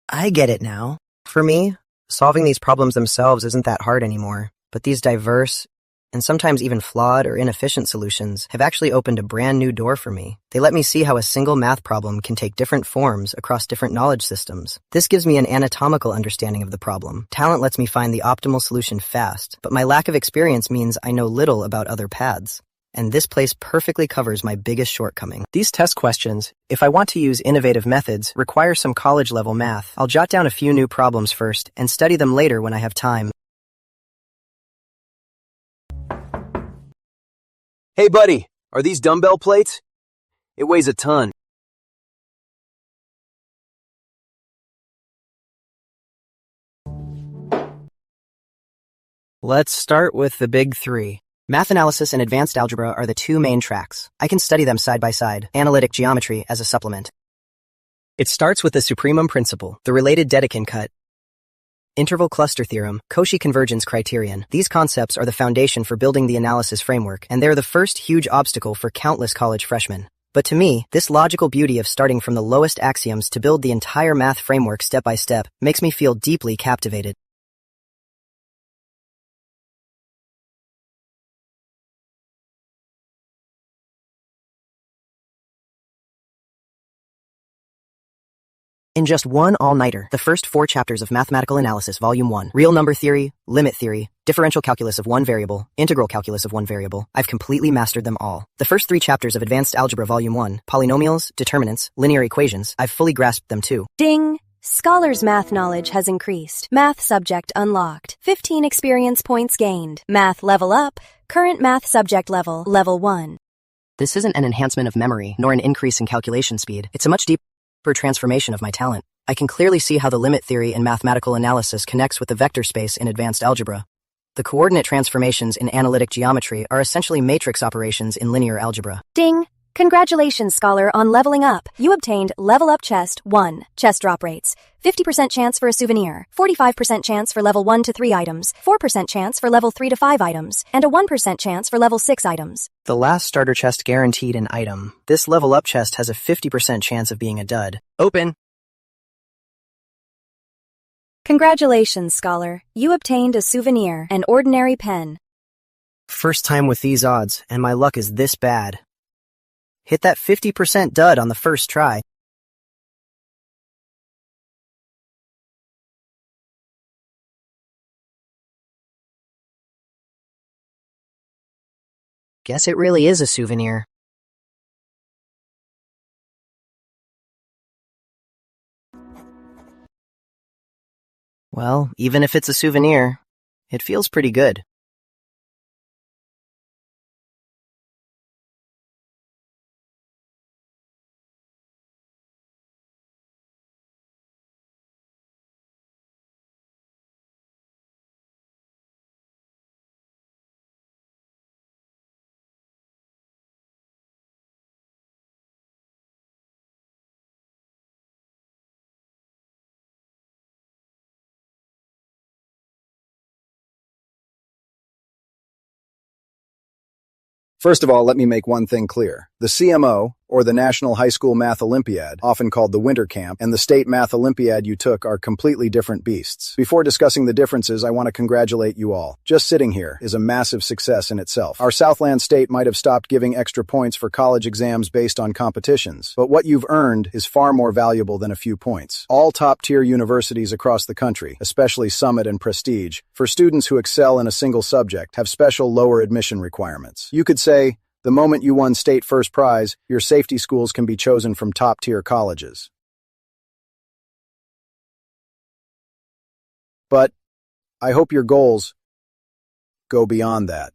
I get it now. For me, solving these problems themselves isn't that hard anymore, but these diverse, and sometimes even flawed or inefficient solutions have actually opened a brand new door for me. They let me see how a single math problem can take different forms across different knowledge systems. This gives me an anatomical understanding of the problem. Talent lets me find the optimal solution fast, but my lack of experience means I know little about other paths. And this place perfectly covers my biggest shortcoming. These test questions, if I want to use innovative methods, require some college-level math. I'll jot down a few new problems first and study them later when I have time. Hey buddy, are these dumbbell plates? It weighs a ton. Let's start with the big three. Math analysis and advanced algebra are the two main tracks. I can study them side by side, analytic geometry as a supplement. It starts with the supremum principle, the related Dedekind cut, interval cluster theorem, Cauchy convergence criterion. These concepts are the foundation for building the analysis framework, and they're the first huge obstacle for countless college freshmen. But to me, this logical beauty of starting from the lowest axioms to build the entire math framework step by step makes me feel deeply captivated. In just one all-nighter, the first 4 chapters of Mathematical Analysis Volume 1, Real Number Theory, Limit Theory, Differential Calculus of one variable, Integral Calculus of one variable, I've completely mastered them all. The first 3 chapters of Advanced Algebra Volume 1, Polynomials, Determinants, Linear Equations, I've fully grasped them too. Ding! Scholar's math knowledge has increased. Math subject unlocked. 15 experience points gained. Math level up. Current math subject level, level 1. This isn't an enhancement of memory, nor an increase in calculation speed. It's a much deeper transformation of my talent. I can clearly see how the limit theory in mathematical analysis connects with the vector space in advanced algebra. The coordinate transformations in analytic geometry are essentially matrix operations in linear algebra. Ding! Congratulations, Scholar, on leveling up. You obtained Level Up Chest 1. Chest drop rates. 50% chance for a souvenir, 45% chance for level 1 to 3 items, 4% chance for level 3 to 5 items, and a 1% chance for level 6 items. The last starter chest guaranteed an item. This level up chest has a 50% chance of being a dud. Open! Congratulations, Scholar. You obtained a souvenir, an ordinary pen. First time with these odds, and my luck is this bad. Hit that 50% dud on the first try. Guess it really is a souvenir. Well, even if it's a souvenir, it feels pretty good. First of all, let me make one thing clear. The CMO, or the National High School Math Olympiad, often called the Winter Camp, and the State Math Olympiad you took are completely different beasts. Before discussing the differences, I want to congratulate you all. Just sitting here is a massive success in itself. Our Southland State might have stopped giving extra points for college exams based on competitions, but what you've earned is far more valuable than a few points. All top-tier universities across the country, especially Summit and Prestige, for students who excel in a single subject, have special lower admission requirements. You could say, the moment you won state first prize, your safety schools can be chosen from top-tier colleges. But I hope your goals go beyond that.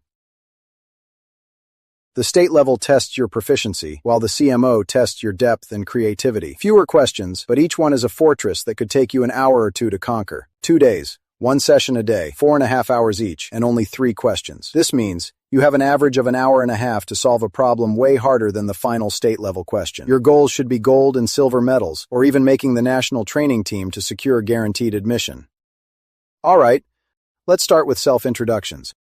The state level tests your proficiency, while the CMO tests your depth and creativity. Fewer questions, but each one is a fortress that could take you an hour or two to conquer. 2 days, 1 session a day, 4.5 hours each, and only 3 questions. This means you have an average of an hour and a half to solve a problem way harder than the final state-level question. Your goals should be gold and silver medals, or even making the national training team to secure guaranteed admission. All right, let's start with self-introductions.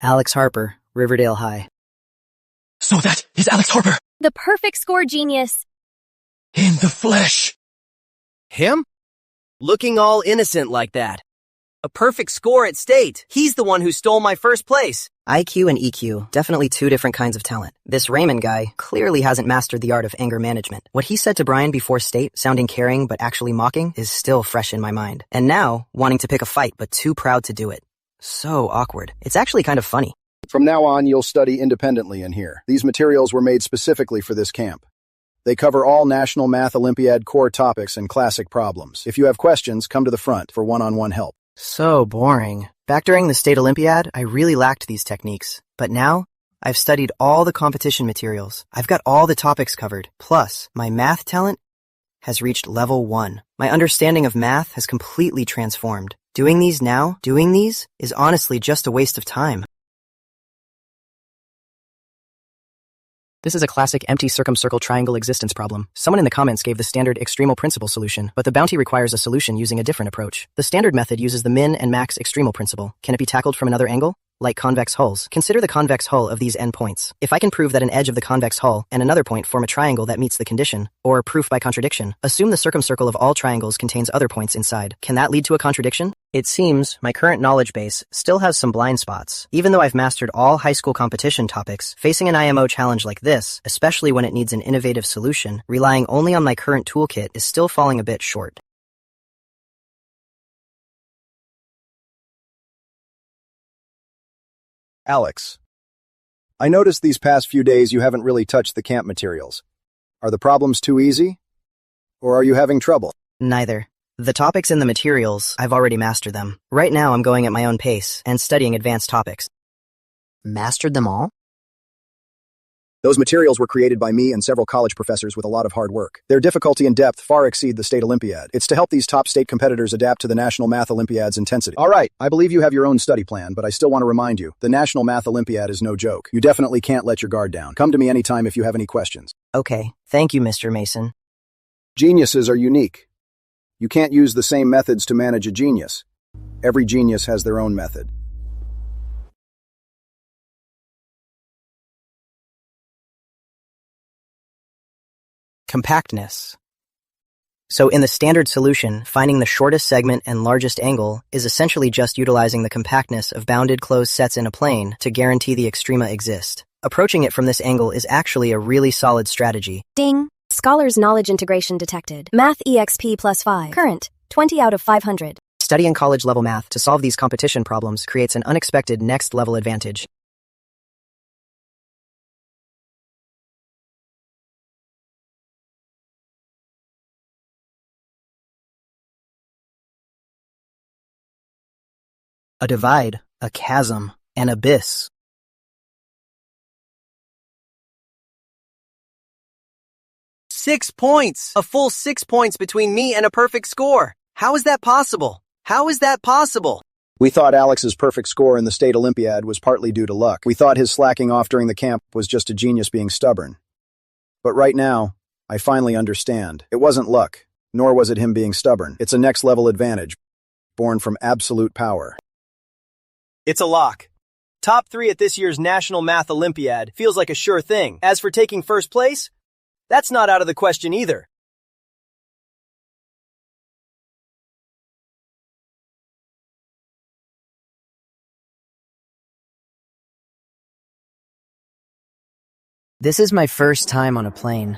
Alex Harper, Riverdale High. So that is Alex Harper! The perfect score genius. In the flesh! Him? Looking all innocent like that. A perfect score at state. He's the one who stole my first place. IQ and EQ, definitely 2 different kinds of talent. This Raymond guy clearly hasn't mastered the art of anger management. What he said to Brian before state, sounding caring but actually mocking, is still fresh in my mind. And now, wanting to pick a fight but too proud to do it. So awkward. It's actually kind of funny. From now on, you'll study independently in here. These materials were made specifically for this camp. They cover all National Math Olympiad core topics and classic problems. If you have questions, come to the front for one-on-one help. So boring. Back during the State Olympiad, I really lacked these techniques. But now, I've studied all the competition materials. I've got all the topics covered. Plus, my math talent has reached level 1. My understanding of math has completely transformed. Doing these is honestly just a waste of time. This is a classic empty circumcircle triangle existence problem. Someone in the comments gave the standard extremal principle solution, but the bounty requires a solution using a different approach. The standard method uses the min and max extremal principle. Can it be tackled from another angle? Like convex hulls. Consider the convex hull of these endpoints. If I can prove that an edge of the convex hull and another point form a triangle that meets the condition, or proof by contradiction, assume the circumcircle of all triangles contains other points inside. Can that lead to a contradiction? It seems my current knowledge base still has some blind spots. Even though I've mastered all high school competition topics, facing an IMO challenge like this, especially when it needs an innovative solution, relying only on my current toolkit is still falling a bit short. Alex, I noticed these past few days you haven't really touched the camp materials. Are the problems too easy? Or are you having trouble? Neither. The topics in the materials, I've already mastered them. Right now I'm going at my own pace and studying advanced topics. Mastered them all? Those materials were created by me and several college professors with a lot of hard work. Their difficulty and depth far exceed the State Olympiad. It's to help these top state competitors adapt to the National Math Olympiad's intensity. All right, I believe you have your own study plan, but I still want to remind you, the National Math Olympiad is no joke. You definitely can't let your guard down. Come to me anytime if you have any questions. Okay, thank you, Mr. Mason. Geniuses are unique. You can't use the same methods to manage a genius. Every genius has their own method. Compactness. So in the standard solution, finding the shortest segment and largest angle is essentially just utilizing the compactness of bounded closed sets in a plane to guarantee the extrema exist. Approaching it from this angle is actually a really solid strategy. Ding! Scholar's knowledge integration detected. Math EXP +5. Current, 20 out of 500. Studying college-level math to solve these competition problems creates an unexpected next-level advantage. A divide, a chasm, an abyss. Six points! A full 6 points between me and a perfect score. How is that possible? How is that possible? We thought Alex's perfect score in the State Olympiad was partly due to luck. We thought his slacking off during the camp was just a genius being stubborn. But right now, I finally understand. It wasn't luck, nor was it him being stubborn. It's a next-level advantage, born from absolute power. It's a lock. Top 3 at this year's National Math Olympiad feels like a sure thing. As for taking first place, that's not out of the question either. This is my first time on a plane.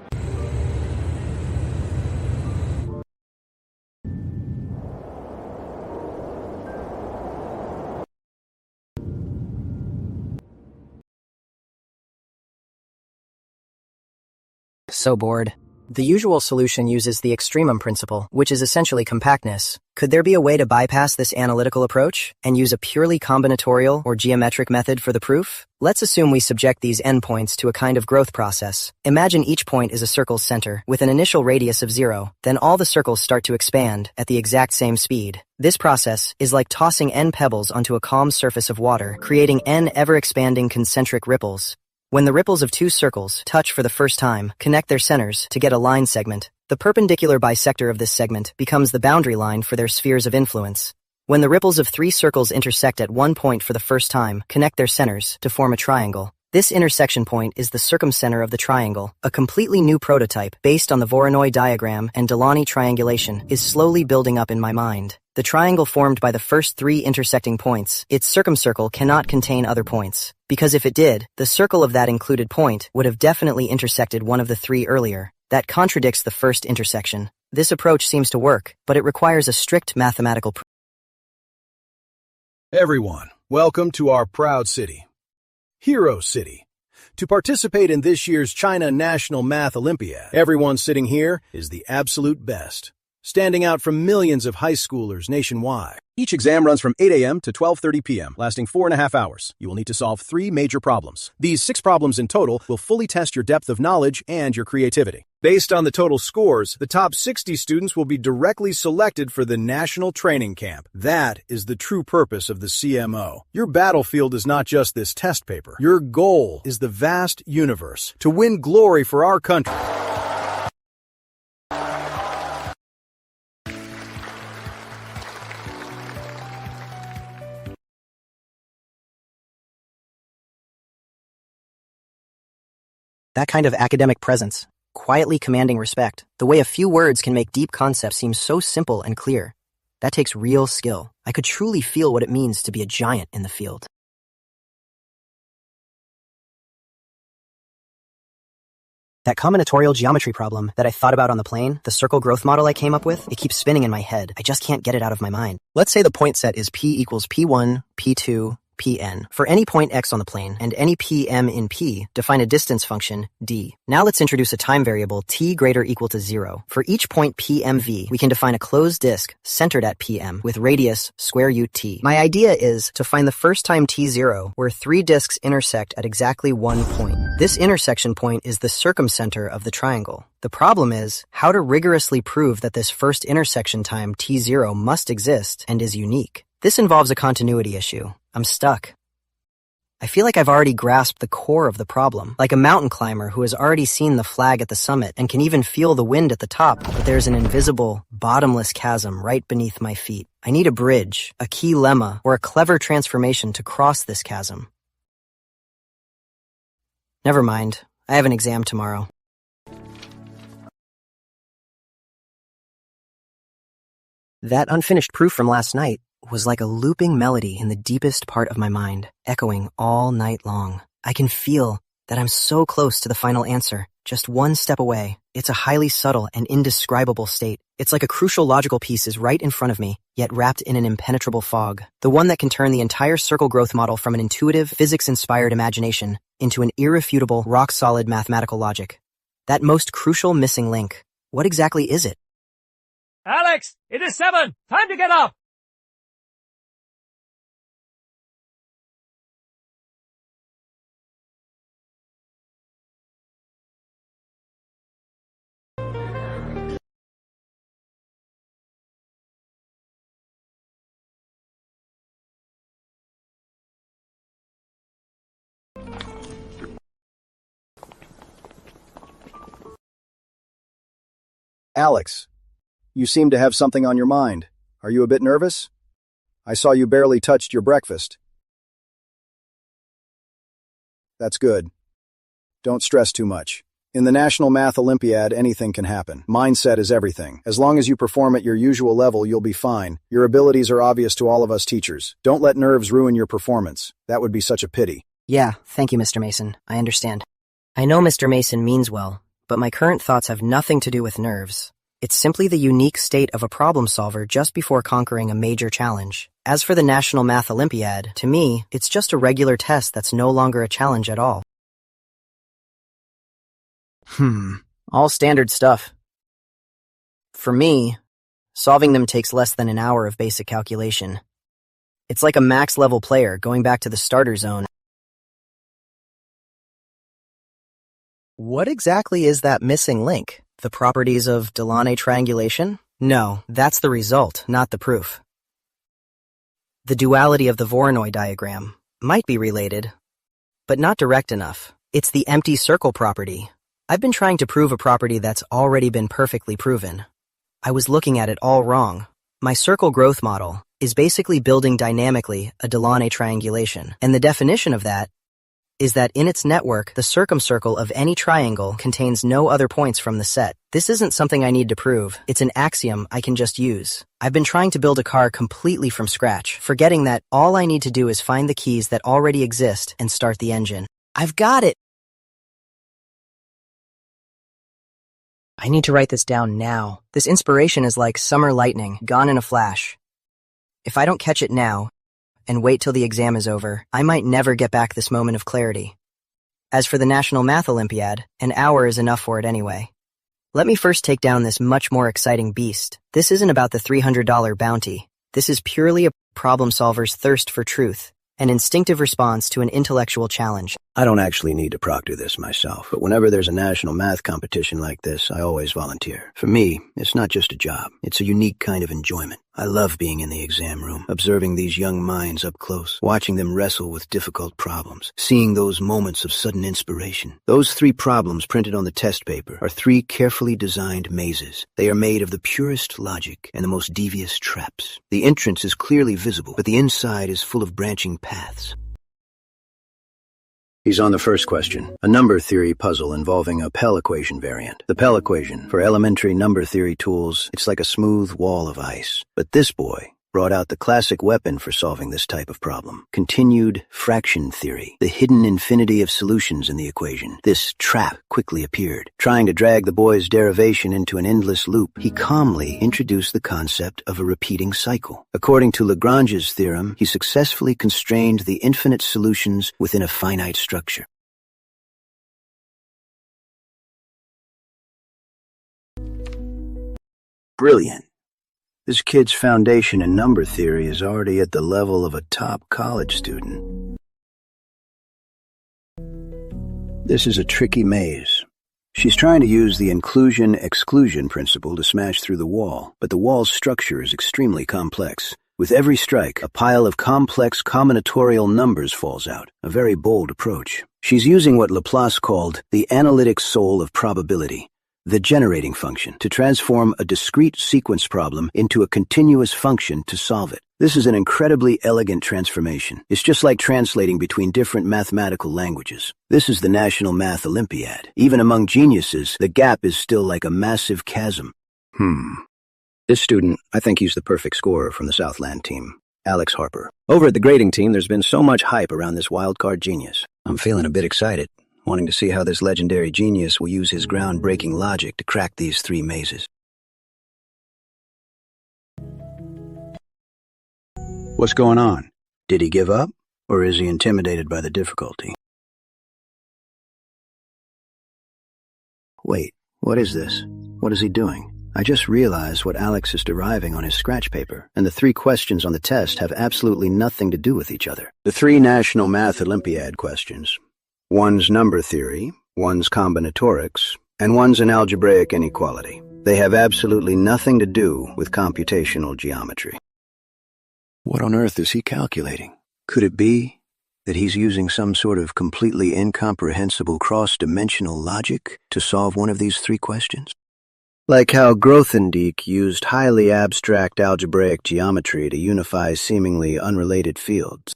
So bored. The usual solution uses the extremum principle, which is essentially compactness. Could there be a way to bypass this analytical approach and use a purely combinatorial or geometric method for the proof? Let's assume we subject these endpoints to a kind of growth process. Imagine each point is a circle's center, with an initial radius of 0. Then all the circles start to expand at the exact same speed. This process is like tossing n pebbles onto a calm surface of water, creating n ever-expanding concentric ripples. When the ripples of two circles touch for the first time, connect their centers to get a line segment. The perpendicular bisector of this segment becomes the boundary line for their spheres of influence. When the ripples of three circles intersect at one point for the first time, connect their centers to form a triangle. This intersection point is the circumcenter of the triangle. A completely new prototype, based on the Voronoi diagram and Delaunay triangulation, is slowly building up in my mind. The triangle formed by the first three intersecting points, its circumcircle cannot contain other points. Because if it did, the circle of that included point would have definitely intersected one of the three earlier. That contradicts the first intersection. This approach seems to work, but it requires a strict mathematical proof. Everyone, welcome to our proud city, Hero City. To participate in this year's China National Math Olympiad, everyone sitting here is the absolute best, standing out from millions of high schoolers nationwide. Each exam runs from 8 a.m. to 12:30 p.m., lasting 4.5 hours. You will need to solve 3 major problems. These 6 problems in total will fully test your depth of knowledge and your creativity. Based on the total scores, the top 60 students will be directly selected for the National Training Camp. That is the true purpose of the CMO. Your battlefield is not just this test paper. Your goal is the vast universe, to win glory for our country. That kind of academic presence, quietly commanding respect, the way a few words can make deep concepts seem so simple and clear. That takes real skill. I could truly feel what it means to be a giant in the field. That combinatorial geometry problem that I thought about on the plane, the circle growth model I came up with, it keeps spinning in my head. I just can't get it out of my mind. Let's say the point set is P equals P1, P2, Pn. For any point x on the plane and any pm in P, define a distance function, d. Now let's introduce a time variable t greater equal to 0. For each point pmv, we can define a closed disk centered at pm with radius square ut. My idea is to find the first time t0 where 3 disks intersect at exactly one point. This intersection point is the circumcenter of the triangle. The problem is how to rigorously prove that this first intersection time t0 must exist and is unique. This involves a continuity issue. I'm stuck. I feel like I've already grasped the core of the problem, like a mountain climber who has already seen the flag at the summit and can even feel the wind at the top, but there's an invisible, bottomless chasm right beneath my feet. I need a bridge, a key lemma, or a clever transformation to cross this chasm. Never mind. I have an exam tomorrow. That unfinished proof from last night was like a looping melody in the deepest part of my mind, echoing all night long. I can feel that I'm so close to the final answer, just one step away. It's a highly subtle and indescribable state. It's like a crucial logical piece is right in front of me, yet wrapped in an impenetrable fog. The one that can turn the entire circle growth model from an intuitive, physics-inspired imagination into an irrefutable, rock-solid mathematical logic. That most crucial missing link. What exactly is it? Alex, it is 7! Time to get up! Alex, you seem to have something on your mind. Are you a bit nervous? I saw you barely touched your breakfast. That's good. Don't stress too much. In the National Math Olympiad, anything can happen. Mindset is everything. As long as you perform at your usual level, you'll be fine. Your abilities are obvious to all of us teachers. Don't let nerves ruin your performance. That would be such a pity. Yeah, thank you, Mr. Mason. I understand. I know Mr. Mason means well, but my current thoughts have nothing to do with nerves. It's simply the unique state of a problem solver just before conquering a major challenge. As for the National Math Olympiad, to me, it's just a regular test that's no longer a challenge at all. All standard stuff. For me, solving them takes less than an hour of basic calculation. It's like a max-level player going back to the starter zone. What exactly is that missing link? The properties of Delaunay triangulation? No, that's the result, not the proof. The duality of the Voronoi diagram might be related, but not direct enough. It's the empty circle property. I've been trying to prove a property that's already been perfectly proven. I was looking at it all wrong. My circle growth model is basically building dynamically a Delaunay triangulation, and the definition of that is that in its network, the circumcircle of any triangle contains no other points from the set. This isn't something I need to prove. It's an axiom I can just use. I've been trying to build a car completely from scratch, forgetting that all I need to do is find the keys that already exist and start the engine. I've got it! I need to write this down now. This inspiration is like summer lightning, gone in a flash. If I don't catch it now, and wait till the exam is over, I might never get back this moment of clarity. As for the National Math Olympiad, an hour is enough for it anyway. Let me first take down this much more exciting beast. This isn't about the $300 bounty. This is purely a problem solver's thirst for truth, an instinctive response to an intellectual challenge. I don't actually need to proctor this myself, but whenever there's a national math competition like this, I always volunteer. For me, it's not just a job. It's a unique kind of enjoyment. I love being in the exam room, observing these young minds up close, watching them wrestle with difficult problems, seeing those moments of sudden inspiration. Those 3 problems printed on the test paper are 3 carefully designed mazes. They are made of the purest logic and the most devious traps. The entrance is clearly visible, but the inside is full of branching paths. He's on the first question, a number theory puzzle involving a Pell equation variant. The Pell equation, for elementary number theory tools, it's like a smooth wall of ice. But this boy brought out the classic weapon for solving this type of problem. Continued fraction theory, the hidden infinity of solutions in the equation. This trap quickly appeared. Trying to drag the boy's derivation into an endless loop, he calmly introduced the concept of a repeating cycle. According to Lagrange's theorem, he successfully constrained the infinite solutions within a finite structure. Brilliant. This kid's foundation in number theory is already at the level of a top college student. This is a tricky maze. She's trying to use the inclusion-exclusion principle to smash through the wall, but the wall's structure is extremely complex. With every strike, a pile of complex combinatorial numbers falls out, a very bold approach. She's using what Laplace called the analytic soul of probability, the generating function, to transform a discrete sequence problem into a continuous function to solve it. This is an incredibly elegant transformation. It's just like translating between different mathematical languages. This is the National Math Olympiad. Even among geniuses, the gap is still like a massive chasm. This student, I think he's the perfect scorer from the Southland team. Alex Harper. Over at the grading team, there's been so much hype around this wildcard genius. I'm feeling a bit excited, wanting to see how this legendary genius will use his groundbreaking logic to crack these 3 mazes. What's going on? Did he give up, or is he intimidated by the difficulty? Wait, what is this? What is he doing? I just realized what Alex is deriving on his scratch paper, and the 3 questions on the test have absolutely nothing to do with each other. The 3 National Math Olympiad questions. One's number theory, one's combinatorics, and one's an algebraic inequality. They have absolutely nothing to do with computational geometry. What on earth is he calculating? Could it be that he's using some sort of completely incomprehensible cross-dimensional logic to solve one of these 3 questions? Like how Grothendieck used highly abstract algebraic geometry to unify seemingly unrelated fields.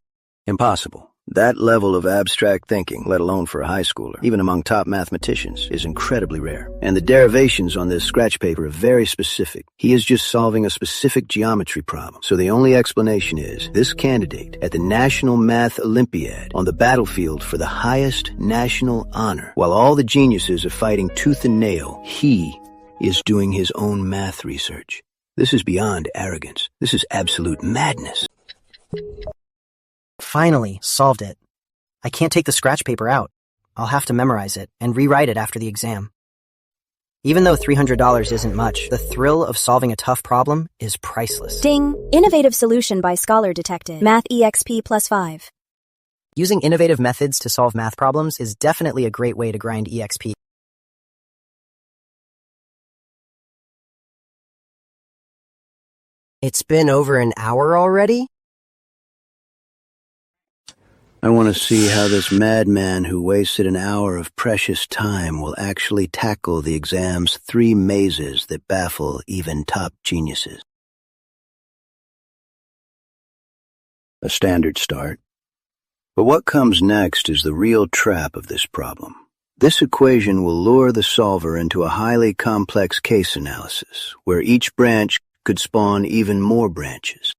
Impossible. That level of abstract thinking, let alone for a high schooler, even among top mathematicians, is incredibly rare. And the derivations on this scratch paper are very specific. He is just solving a specific geometry problem. So the only explanation is this candidate at the National Math Olympiad on the battlefield for the highest national honor, while all the geniuses are fighting tooth and nail, he is doing his own math research. This is beyond arrogance. This is absolute madness. Finally, solved it. I can't take the scratch paper out. I'll have to memorize it and rewrite it after the exam. Even though $300 isn't much, the thrill of solving a tough problem is priceless. Ding! Innovative solution by Scholar detected. Math EXP +5. Using innovative methods to solve math problems is definitely a great way to grind EXP. It's been over an hour already? I want to see how this madman who wasted an hour of precious time will actually tackle the exam's 3 mazes that baffle even top geniuses. A standard start. But what comes next is the real trap of this problem. This equation will lure the solver into a highly complex case analysis, where each branch could spawn even more branches.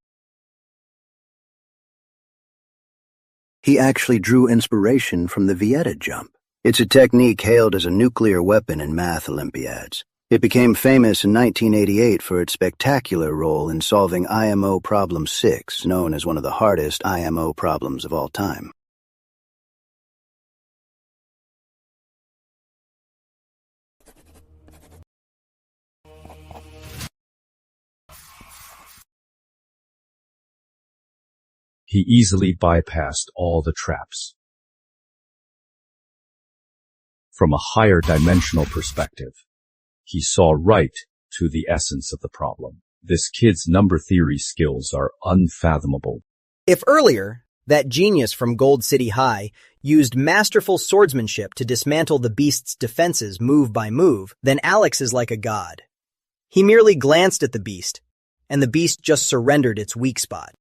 He actually drew inspiration from the Vieta jump. It's a technique hailed as a nuclear weapon in math Olympiads. It became famous in 1988 for its spectacular role in solving IMO Problem 6, known as one of the hardest IMO problems of all time. He easily bypassed all the traps. From a higher dimensional perspective, he saw right to the essence of the problem. This kid's number theory skills are unfathomable. If earlier, that genius from Gold City High used masterful swordsmanship to dismantle the beast's defenses move by move, then Alex is like a god. He merely glanced at the beast, and the beast just surrendered its weak spot.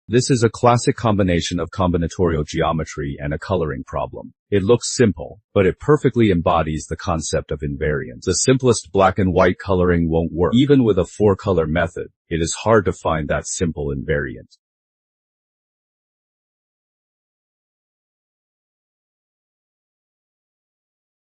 This is a classic combination of combinatorial geometry and a coloring problem. It looks simple, but it perfectly embodies the concept of invariance. The simplest black and white coloring won't work. Even with a 4-color method, it is hard to find that simple invariant.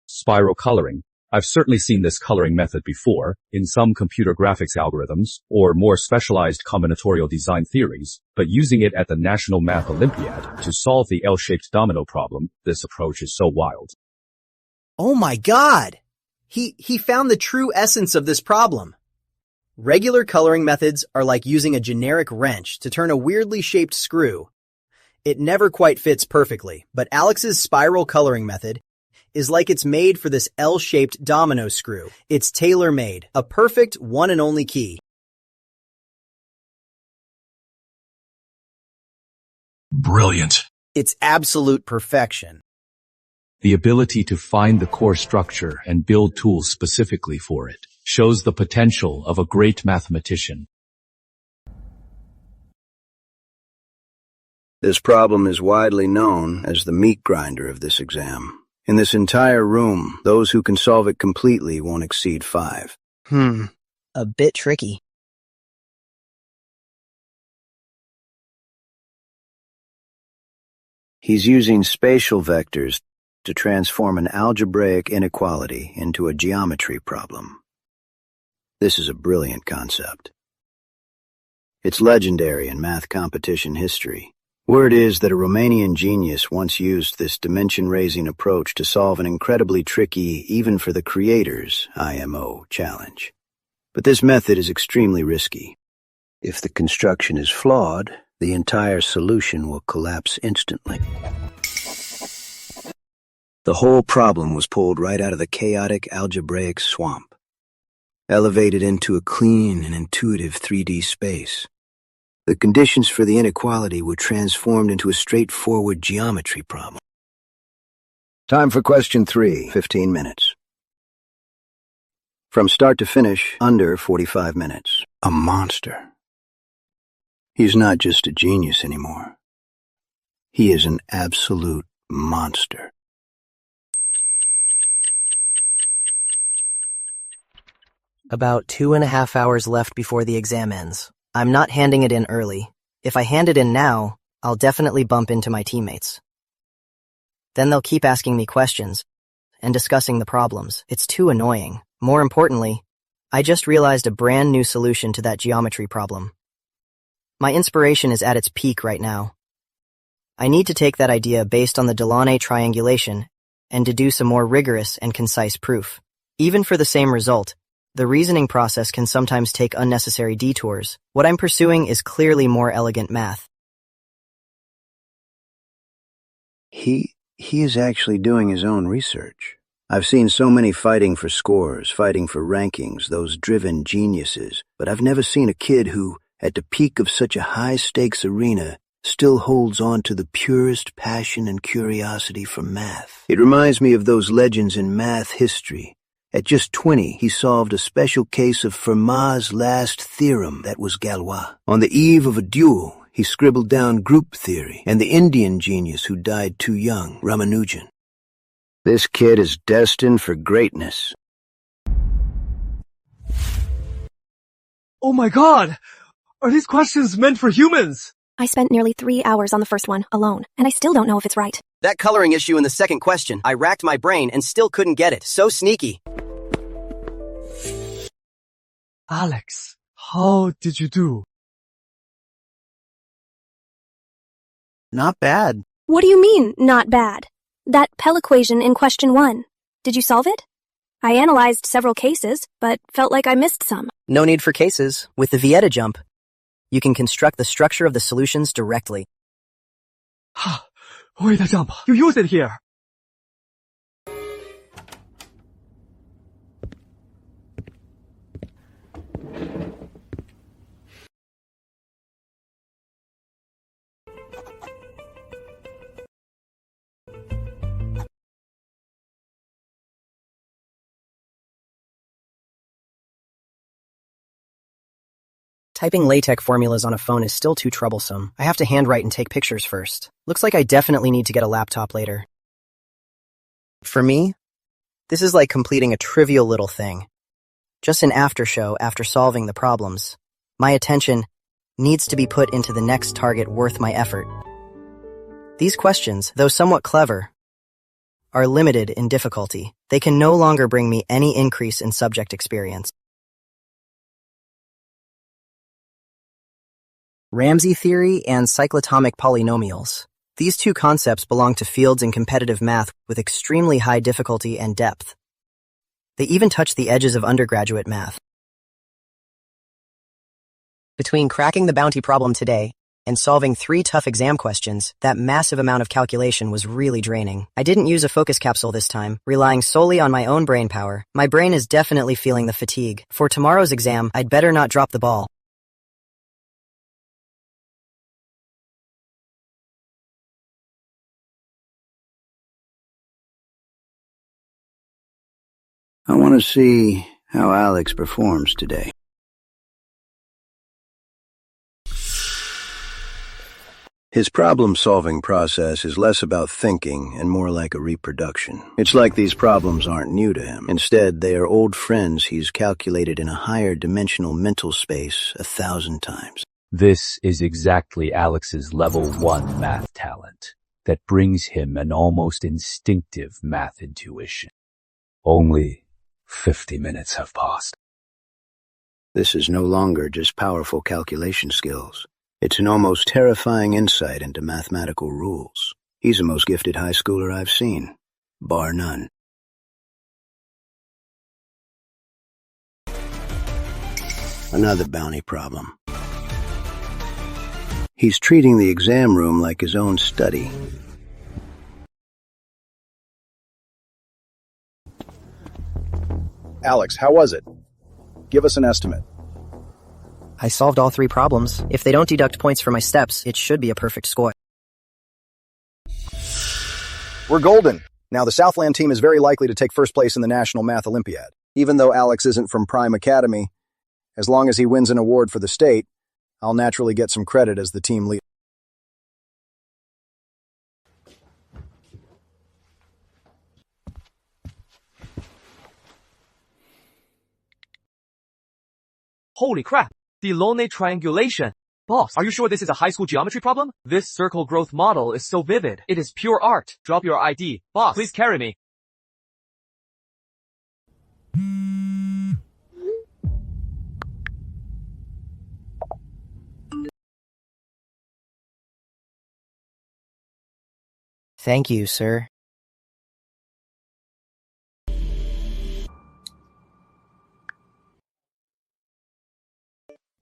Spiral coloring. I've certainly seen this coloring method before, in some computer graphics algorithms, or more specialized combinatorial design theories, but using it at the National Math Olympiad to solve the L-shaped domino problem, this approach is so wild. Oh my god! He found the true essence of this problem. Regular coloring methods are like using a generic wrench to turn a weirdly shaped screw. It never quite fits perfectly, but Alex's spiral coloring method is like it's made for this L-shaped domino screw. It's tailor-made, a perfect one and only key. Brilliant. It's absolute perfection. The ability to find the core structure and build tools specifically for it shows the potential of a great mathematician. This problem is widely known as the meat grinder of this exam. In this entire room, those who can solve it completely won't exceed 5. A bit tricky. He's using spatial vectors to transform an algebraic inequality into a geometry problem. This is a brilliant concept. It's legendary in math competition history. Word is that a Romanian genius once used this dimension-raising approach to solve an incredibly tricky, even for the creators, IMO challenge. But this method is extremely risky. If the construction is flawed, the entire solution will collapse instantly. The whole problem was pulled right out of the chaotic algebraic swamp, elevated into a clean and intuitive 3D space. The conditions for the inequality were transformed into a straightforward geometry problem. Time for question 3, 15 minutes. From start to finish, under 45 minutes. A monster. He's not just a genius anymore. He is an absolute monster. About 2.5 hours left before the exam ends. I'm not handing it in early. If I hand it in now, I'll definitely bump into my teammates. Then they'll keep asking me questions and discussing the problems. It's too annoying. More importantly, I just realized a brand new solution to that geometry problem. My inspiration is at its peak right now. I need to take that idea based on the Delaunay triangulation and deduce a more rigorous and concise proof. Even for the same result, the reasoning process can sometimes take unnecessary detours. What I'm pursuing is clearly more elegant math. He is actually doing his own research. I've seen so many fighting for scores, fighting for rankings, those driven geniuses, but I've never seen a kid who, at the peak of such a high-stakes arena, still holds on to the purest passion and curiosity for math. It reminds me of those legends in math history. At just 20, he solved a special case of Fermat's last theorem that was Galois. On the eve of a duel, he scribbled down group theory and the Indian genius who died too young, Ramanujan. This kid is destined for greatness. Oh my god! Are these questions meant for humans? I spent nearly 3 hours on the first one, alone, and I still don't know if it's right. That coloring issue in the second question, I racked my brain and still couldn't get it. So sneaky. Alex, how did you do? Not bad. What do you mean, not bad? That Pell equation in question 1. Did you solve it? I analyzed several cases, but felt like I missed some. No need for cases. With the Vieta jump, you can construct the structure of the solutions directly. Wait a jump. You use it here. Typing LaTeX formulas on a phone is still too troublesome. I have to handwrite and take pictures first. Looks like I definitely need to get a laptop later. For me, this is like completing a trivial little thing. Just an after show after solving the problems. My attention needs to be put into the next target worth my effort. These questions, though somewhat clever, are limited in difficulty. They can no longer bring me any increase in subject experience. Ramsey theory and cyclotomic polynomials. These two concepts belong to fields in competitive math with extremely high difficulty and depth. They even touch the edges of undergraduate math. Between cracking the bounty problem today and solving 3 tough exam questions, that massive amount of calculation was really draining. I didn't use a focus capsule this time, relying solely on my own brain power. My brain is definitely feeling the fatigue. For tomorrow's exam, I'd better not drop the ball. I want to see how Alex performs today. His problem-solving process is less about thinking and more like a reproduction. It's like these problems aren't new to him. Instead, they are old friends he's calculated in a higher dimensional mental space 1,000 times. This is exactly Alex's level 1 math talent that brings him an almost instinctive math intuition. Only 50 minutes have passed. This is no longer just powerful calculation skills. It's an almost terrifying insight into mathematical rules. He's the most gifted high schooler I've seen, bar none. Another bounty problem. He's treating the exam room like his own study. Alex, how was it? Give us an estimate. I solved all 3 problems. If they don't deduct points for my steps, it should be a perfect score. We're golden. Now, the Southland team is very likely to take first place in the National Math Olympiad. Even though Alex isn't from Prime Academy, as long as he wins an award for the state, I'll naturally get some credit as the team leader. Holy crap! Delaunay triangulation. Boss, are you sure this is a high school geometry problem? This circle growth model is so vivid. It is pure art. Drop your ID. Boss, please carry me. Thank you, sir.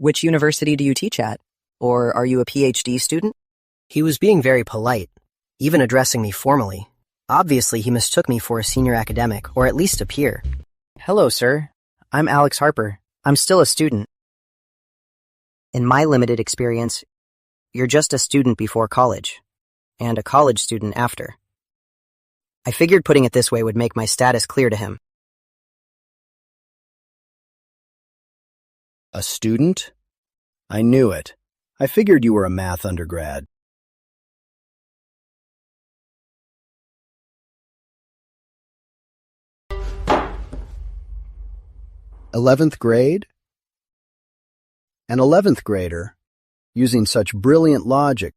Which university do you teach at? Or are you a PhD student? He was being very polite, even addressing me formally. Obviously, he mistook me for a senior academic, or at least a peer. Hello, sir. I'm Alex Harper. I'm still a student. In my limited experience, you're just a student before college, and a college student after. I figured putting it this way would make my status clear to him. A student? I knew it. I figured you were a math undergrad. '11th grade? An 11th grader, using such brilliant logic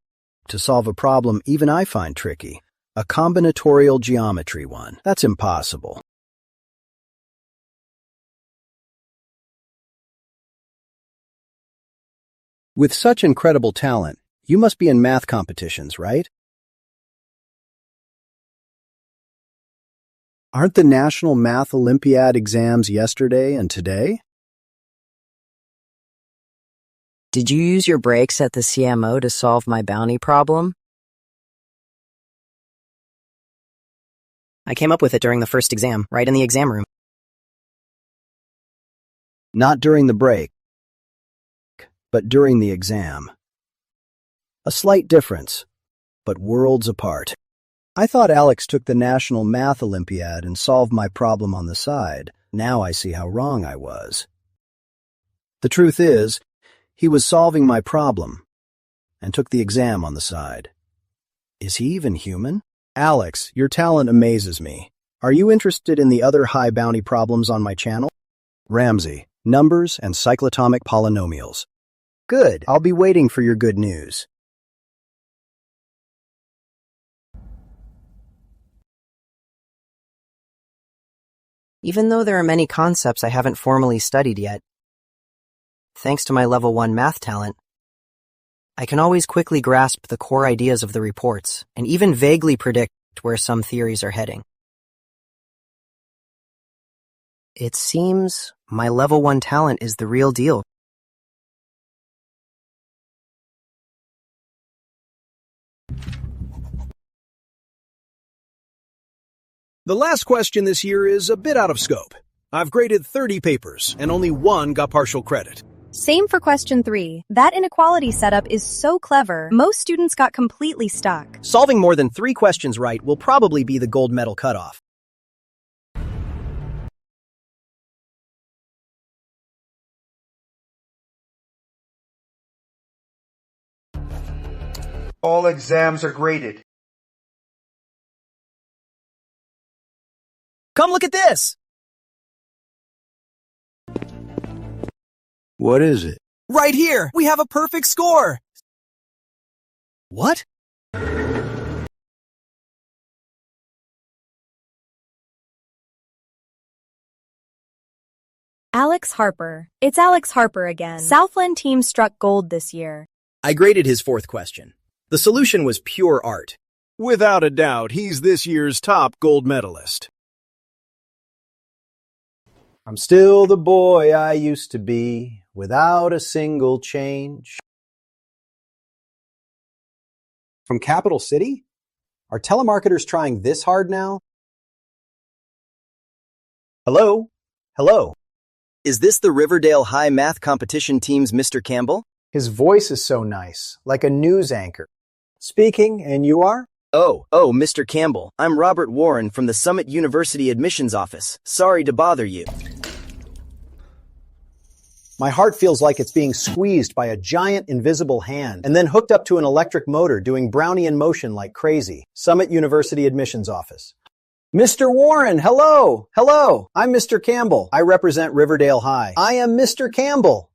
to solve a problem even I find tricky. A combinatorial geometry one. That's impossible. With such incredible talent, you must be in math competitions, right? Aren't the National Math Olympiad exams yesterday and today? Did you use your breaks at the CMO to solve my bounty problem? I came up with it during the first exam, right in the exam room. Not during the break, but during the exam. A slight difference, but worlds apart. I thought Alex took the National Math Olympiad and solved my problem on the side. Now I see how wrong I was. The truth is, he was solving my problem and took the exam on the side. Is he even human? Alex, your talent amazes me. Are you interested in the other high bounty problems on my channel? Ramsey, numbers and cyclotomic polynomials. Good. I'll be waiting for your good news. Even though there are many concepts I haven't formally studied yet, thanks to my level 1 math talent, I can always quickly grasp the core ideas of the reports and even vaguely predict where some theories are heading. It seems my level 1 talent is the real deal. The last question this year is a bit out of scope. I've graded 30 papers, and only one got partial credit. Same for question 3. That inequality setup is so clever, most students got completely stuck. Solving more than 3 questions right will probably be the gold medal cutoff. All exams are graded. Come look at this! What is it? Right here! We have a perfect score! What? Alex Harper. It's Alex Harper again. Southland team struck gold this year. I graded his 4th question. The solution was pure art. Without a doubt, he's this year's top gold medalist. I'm still the boy I used to be, without a single change. From Capital City? Are telemarketers trying this hard now? Hello? Hello? Is this the Riverdale High Math Competition team's Mr. Campbell? His voice is so nice, like a news anchor. Speaking, and you are? Oh, Mr. Campbell. I'm Robert Warren from the Summit University Admissions Office. Sorry to bother you. My heart feels like it's being squeezed by a giant invisible hand and then hooked up to an electric motor doing Brownian motion like crazy. Summit University Admissions Office. Mr. Warren, hello! Hello! I'm Mr. Campbell. I represent Riverdale High. I am Mr. Campbell.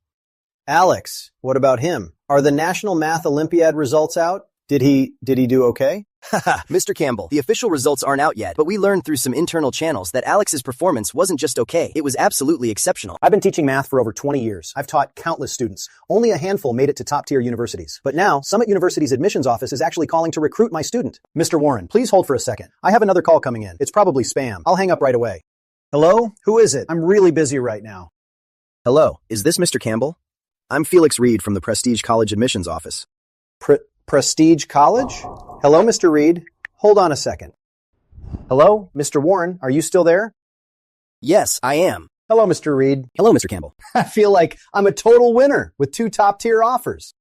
Alex, what about him? Are the National Math Olympiad results out? Did he do okay? Haha, Mr. Campbell, the official results aren't out yet, but we learned through some internal channels that Alex's performance wasn't just okay, it was absolutely exceptional. I've been teaching math for over 20 years. I've taught countless students. Only a handful made it to top-tier universities. But now, Summit University's admissions office is actually calling to recruit my student. Mr. Warren, please hold for a second. I have another call coming in. It's probably spam. I'll hang up right away. Hello? Who is it? I'm really busy right now. Hello, is this Mr. Campbell? I'm Felix Reed from the Prestige College Admissions Office. Prestige College? Hello, Mr. Reed. Hold on a second. Hello, Mr. Warren, are you still there? Yes, I am. Hello, Mr. Reed. Hello, Mr. Campbell. I feel like I'm a total winner with 2 top-tier offers.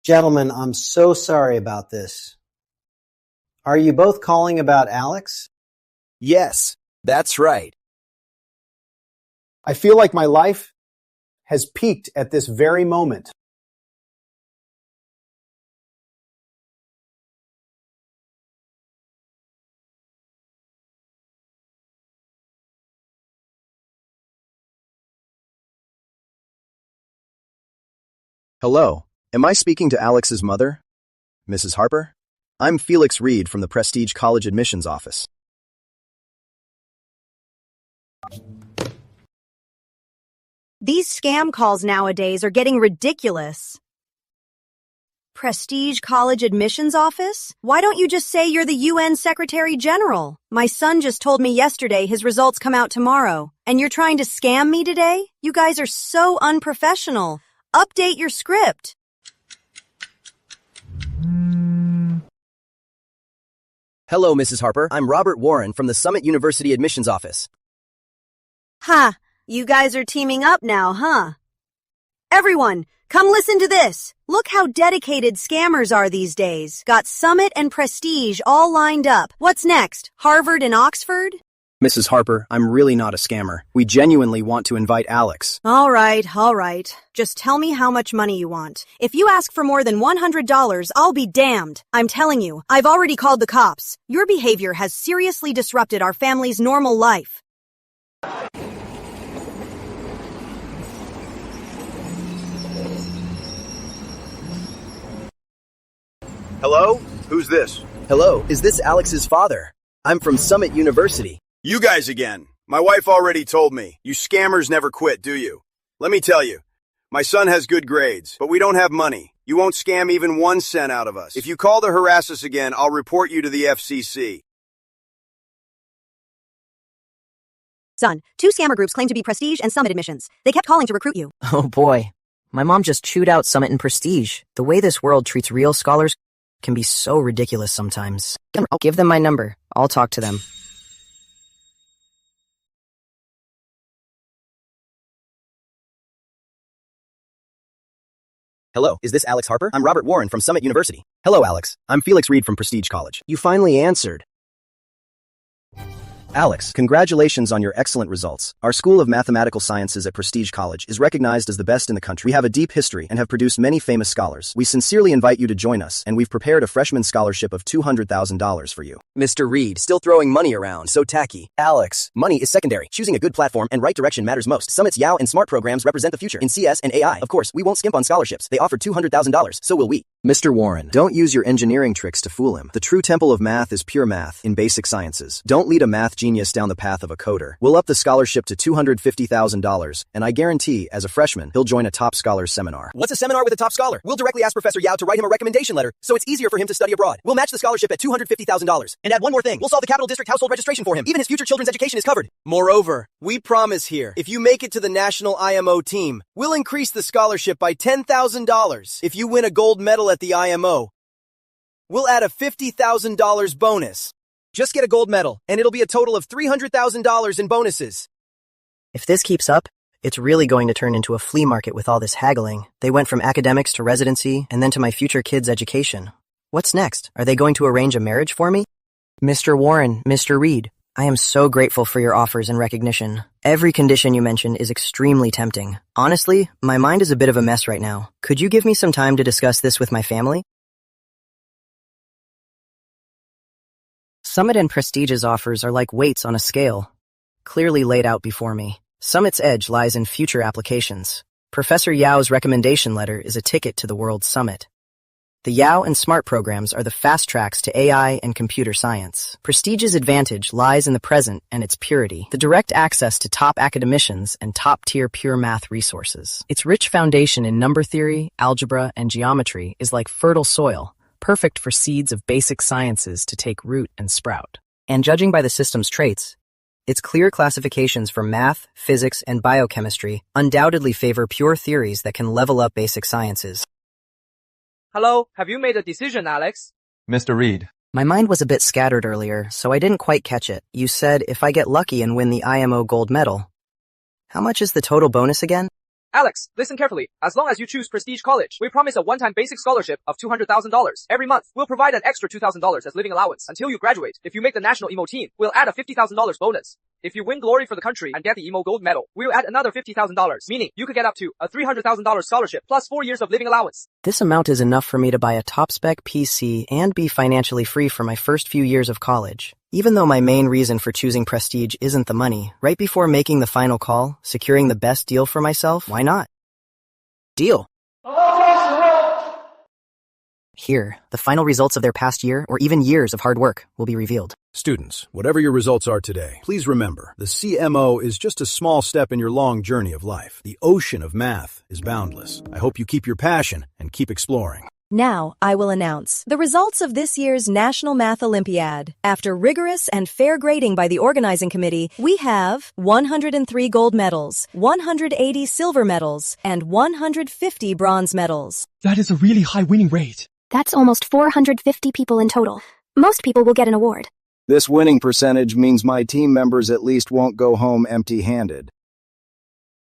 Gentlemen, I'm so sorry about this. Are you both calling about Alex? Yes, that's right. I feel like my life has peaked at this very moment. Hello, am I speaking to Alex's mother, Mrs. Harper? I'm Felix Reed from the Prestige College Admissions Office. These scam calls nowadays are getting ridiculous. Prestige College Admissions Office? Why don't you just say you're the UN Secretary General? My son just told me yesterday his results come out tomorrow. And you're trying to scam me today? You guys are so unprofessional. Update your script. Hello, Mrs. Harper. I'm Robert Warren from the Summit University Admissions Office. Ha! You guys are teaming up now, huh? Everyone, come listen to this. Look how dedicated scammers are these days. Got Summit and Prestige all lined up. What's next? Harvard and Oxford? Mrs. Harper, I'm really not a scammer. We genuinely want to invite Alex. All right. Just tell me how much money you want. If you ask for more than $100, I'll be damned. I'm telling you, I've already called the cops. Your behavior has seriously disrupted our family's normal life. Hello? Who's this? Hello, is this Alex's father? I'm from Summit University. You guys again. My wife already told me. You scammers never quit, do you? Let me tell you. My son has good grades, but we don't have money. You won't scam even 1 cent out of us. If you call to harass us again, I'll report you to the FCC. Son, 2 scammer groups claim to be Prestige and Summit admissions. They kept calling to recruit you. Oh boy. My mom just chewed out Summit and Prestige. The way this world treats real scholars can be so ridiculous sometimes. I'll give them my number. I'll talk to them. Hello, is this Alex Harper? I'm Robert Warren from Summit University. Hello, Alex. I'm Felix Reed from Prestige College. You finally answered. Alex, congratulations on your excellent results. Our School of Mathematical Sciences at Prestige College is recognized as the best in the country. We have a deep history and have produced many famous scholars. We sincerely invite you to join us, and we've prepared a freshman scholarship of $200,000 for you. Mr. Reed, still throwing money around, so tacky. Alex, money is secondary. Choosing a good platform and right direction matters most. Summit's YOW and SMART programs represent the future in CS and AI. Of course, we won't skimp on scholarships. They offer $200,000, so will we. Mr. Warren, don't use your engineering tricks to fool him. The true temple of math is pure math in basic sciences. Don't lead a math genius down the path of a coder. We'll up the scholarship to $250,000, and I guarantee, as a freshman, he'll join a top scholars seminar. What's a seminar with a top scholar? We'll directly ask Professor Yao to write him a recommendation letter, so it's easier for him to study abroad. We'll match the scholarship at $250,000. And add one more thing. We'll solve the Capital District household registration for him. Even his future children's education is covered. Moreover, we promise here, if you make it to the national IMO team, we'll increase the scholarship by $10,000. If you win a gold medal at the IMO, we'll add a $50,000 bonus. Just get a gold medal, and it'll be a total of $300,000 in bonuses. If this keeps up, it's really going to turn into a flea market with all this haggling. They went from academics to residency, and then to my future kids' education. What's next? Are they going to arrange a marriage for me? Mr. Warren, Mr. Reed, I am so grateful for your offers and recognition. Every condition you mentioned is extremely tempting. Honestly, my mind is a bit of a mess right now. Could you give me some time to discuss this with my family? Summit and Prestige's offers are like weights on a scale, clearly laid out before me. Summit's edge lies in future applications. Professor Yao's recommendation letter is a ticket to the World Summit. The YOW and SMART programs are the fast tracks to AI and computer science. Prestige's advantage lies in the present and its purity, the direct access to top academicians and top-tier pure math resources. Its rich foundation in number theory, algebra, and geometry is like fertile soil, perfect for seeds of basic sciences to take root and sprout. And judging by the system's traits, Its clear classifications for math, physics, and biochemistry undoubtedly favor pure theories that can level up basic sciences. Hello, have you made a decision, Alex? Mr. Reed. My mind was a bit scattered earlier, so I didn't quite catch it. You said if I get lucky and win the IMO gold medal. How much is the total bonus again? Alex, listen carefully. As long as you choose Prestige College, we promise a one-time basic scholarship of $200,000. Every month, we'll provide an extra $2,000 as living allowance until you graduate. If you make the national emo team, we'll add a $50,000 bonus. If you win glory for the country and get the emo gold medal, we'll add another $50,000, meaning you could get up to a $300,000 scholarship plus 4 years of living allowance. This amount is enough for me to buy a top-spec PC and be financially free for my first few years of college. Even though my main reason for choosing Prestige isn't the money, right before making the final call, securing the best deal for myself, why not? Deal. Here, the final results of their past year or even years of hard work will be revealed. Students, whatever your results are today, please remember, the CMO is just a small step in your long journey of life. The ocean of math is boundless. I hope you keep your passion and keep exploring. Now, I will announce the results of this year's National Math Olympiad. After rigorous and fair grading by the organizing committee, we have 103 gold medals, 180 silver medals, and 150 bronze medals. That is a really high winning rate. That's almost 450 people in total. Most people will get an award. This winning percentage means my team members at least won't go home empty-handed.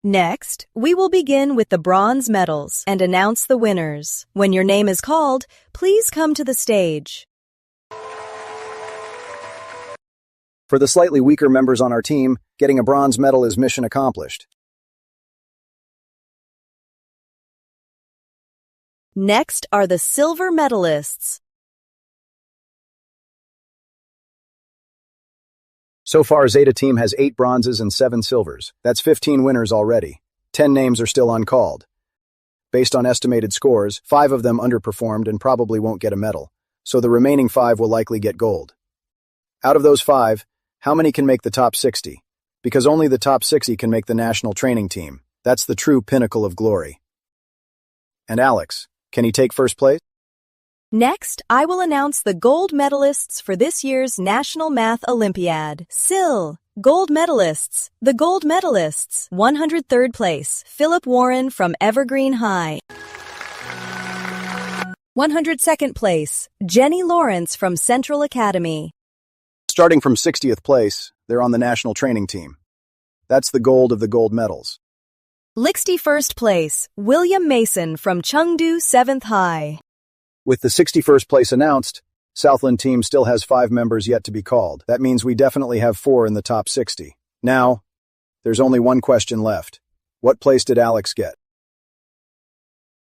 Next, we will begin with the bronze medals and announce the winners. When your name is called, please come to the stage. For the slightly weaker members on our team, getting a bronze medal is mission accomplished. Next are the silver medalists. So far, Zeta Team has 8 bronzes and 7 silvers. That's 15 winners already. 10 names are still uncalled. Based on estimated scores, 5 of them underperformed and probably won't get a medal, so the remaining 5 will likely get gold. Out of those 5, how many can make the top 60? Because only the top 60 can make the national training team. That's the true pinnacle of glory. And Alex, can he take first place? Next, I will announce the gold medalists for this year's National Math Olympiad. SIL, gold medalists. The gold medalists, 103rd place, Philip Warren from Evergreen High. 102nd place, Jenny Lawrence from Central Academy. Starting from 60th place, they're on the national training team. That's the gold of the gold medals. 61st place, William Mason from Chengdu 7th High. With the 61st place announced, Southland team still has 5 members yet to be called. That means we definitely have 4 in the top 60. Now, there's only one question left. What place did Alex get?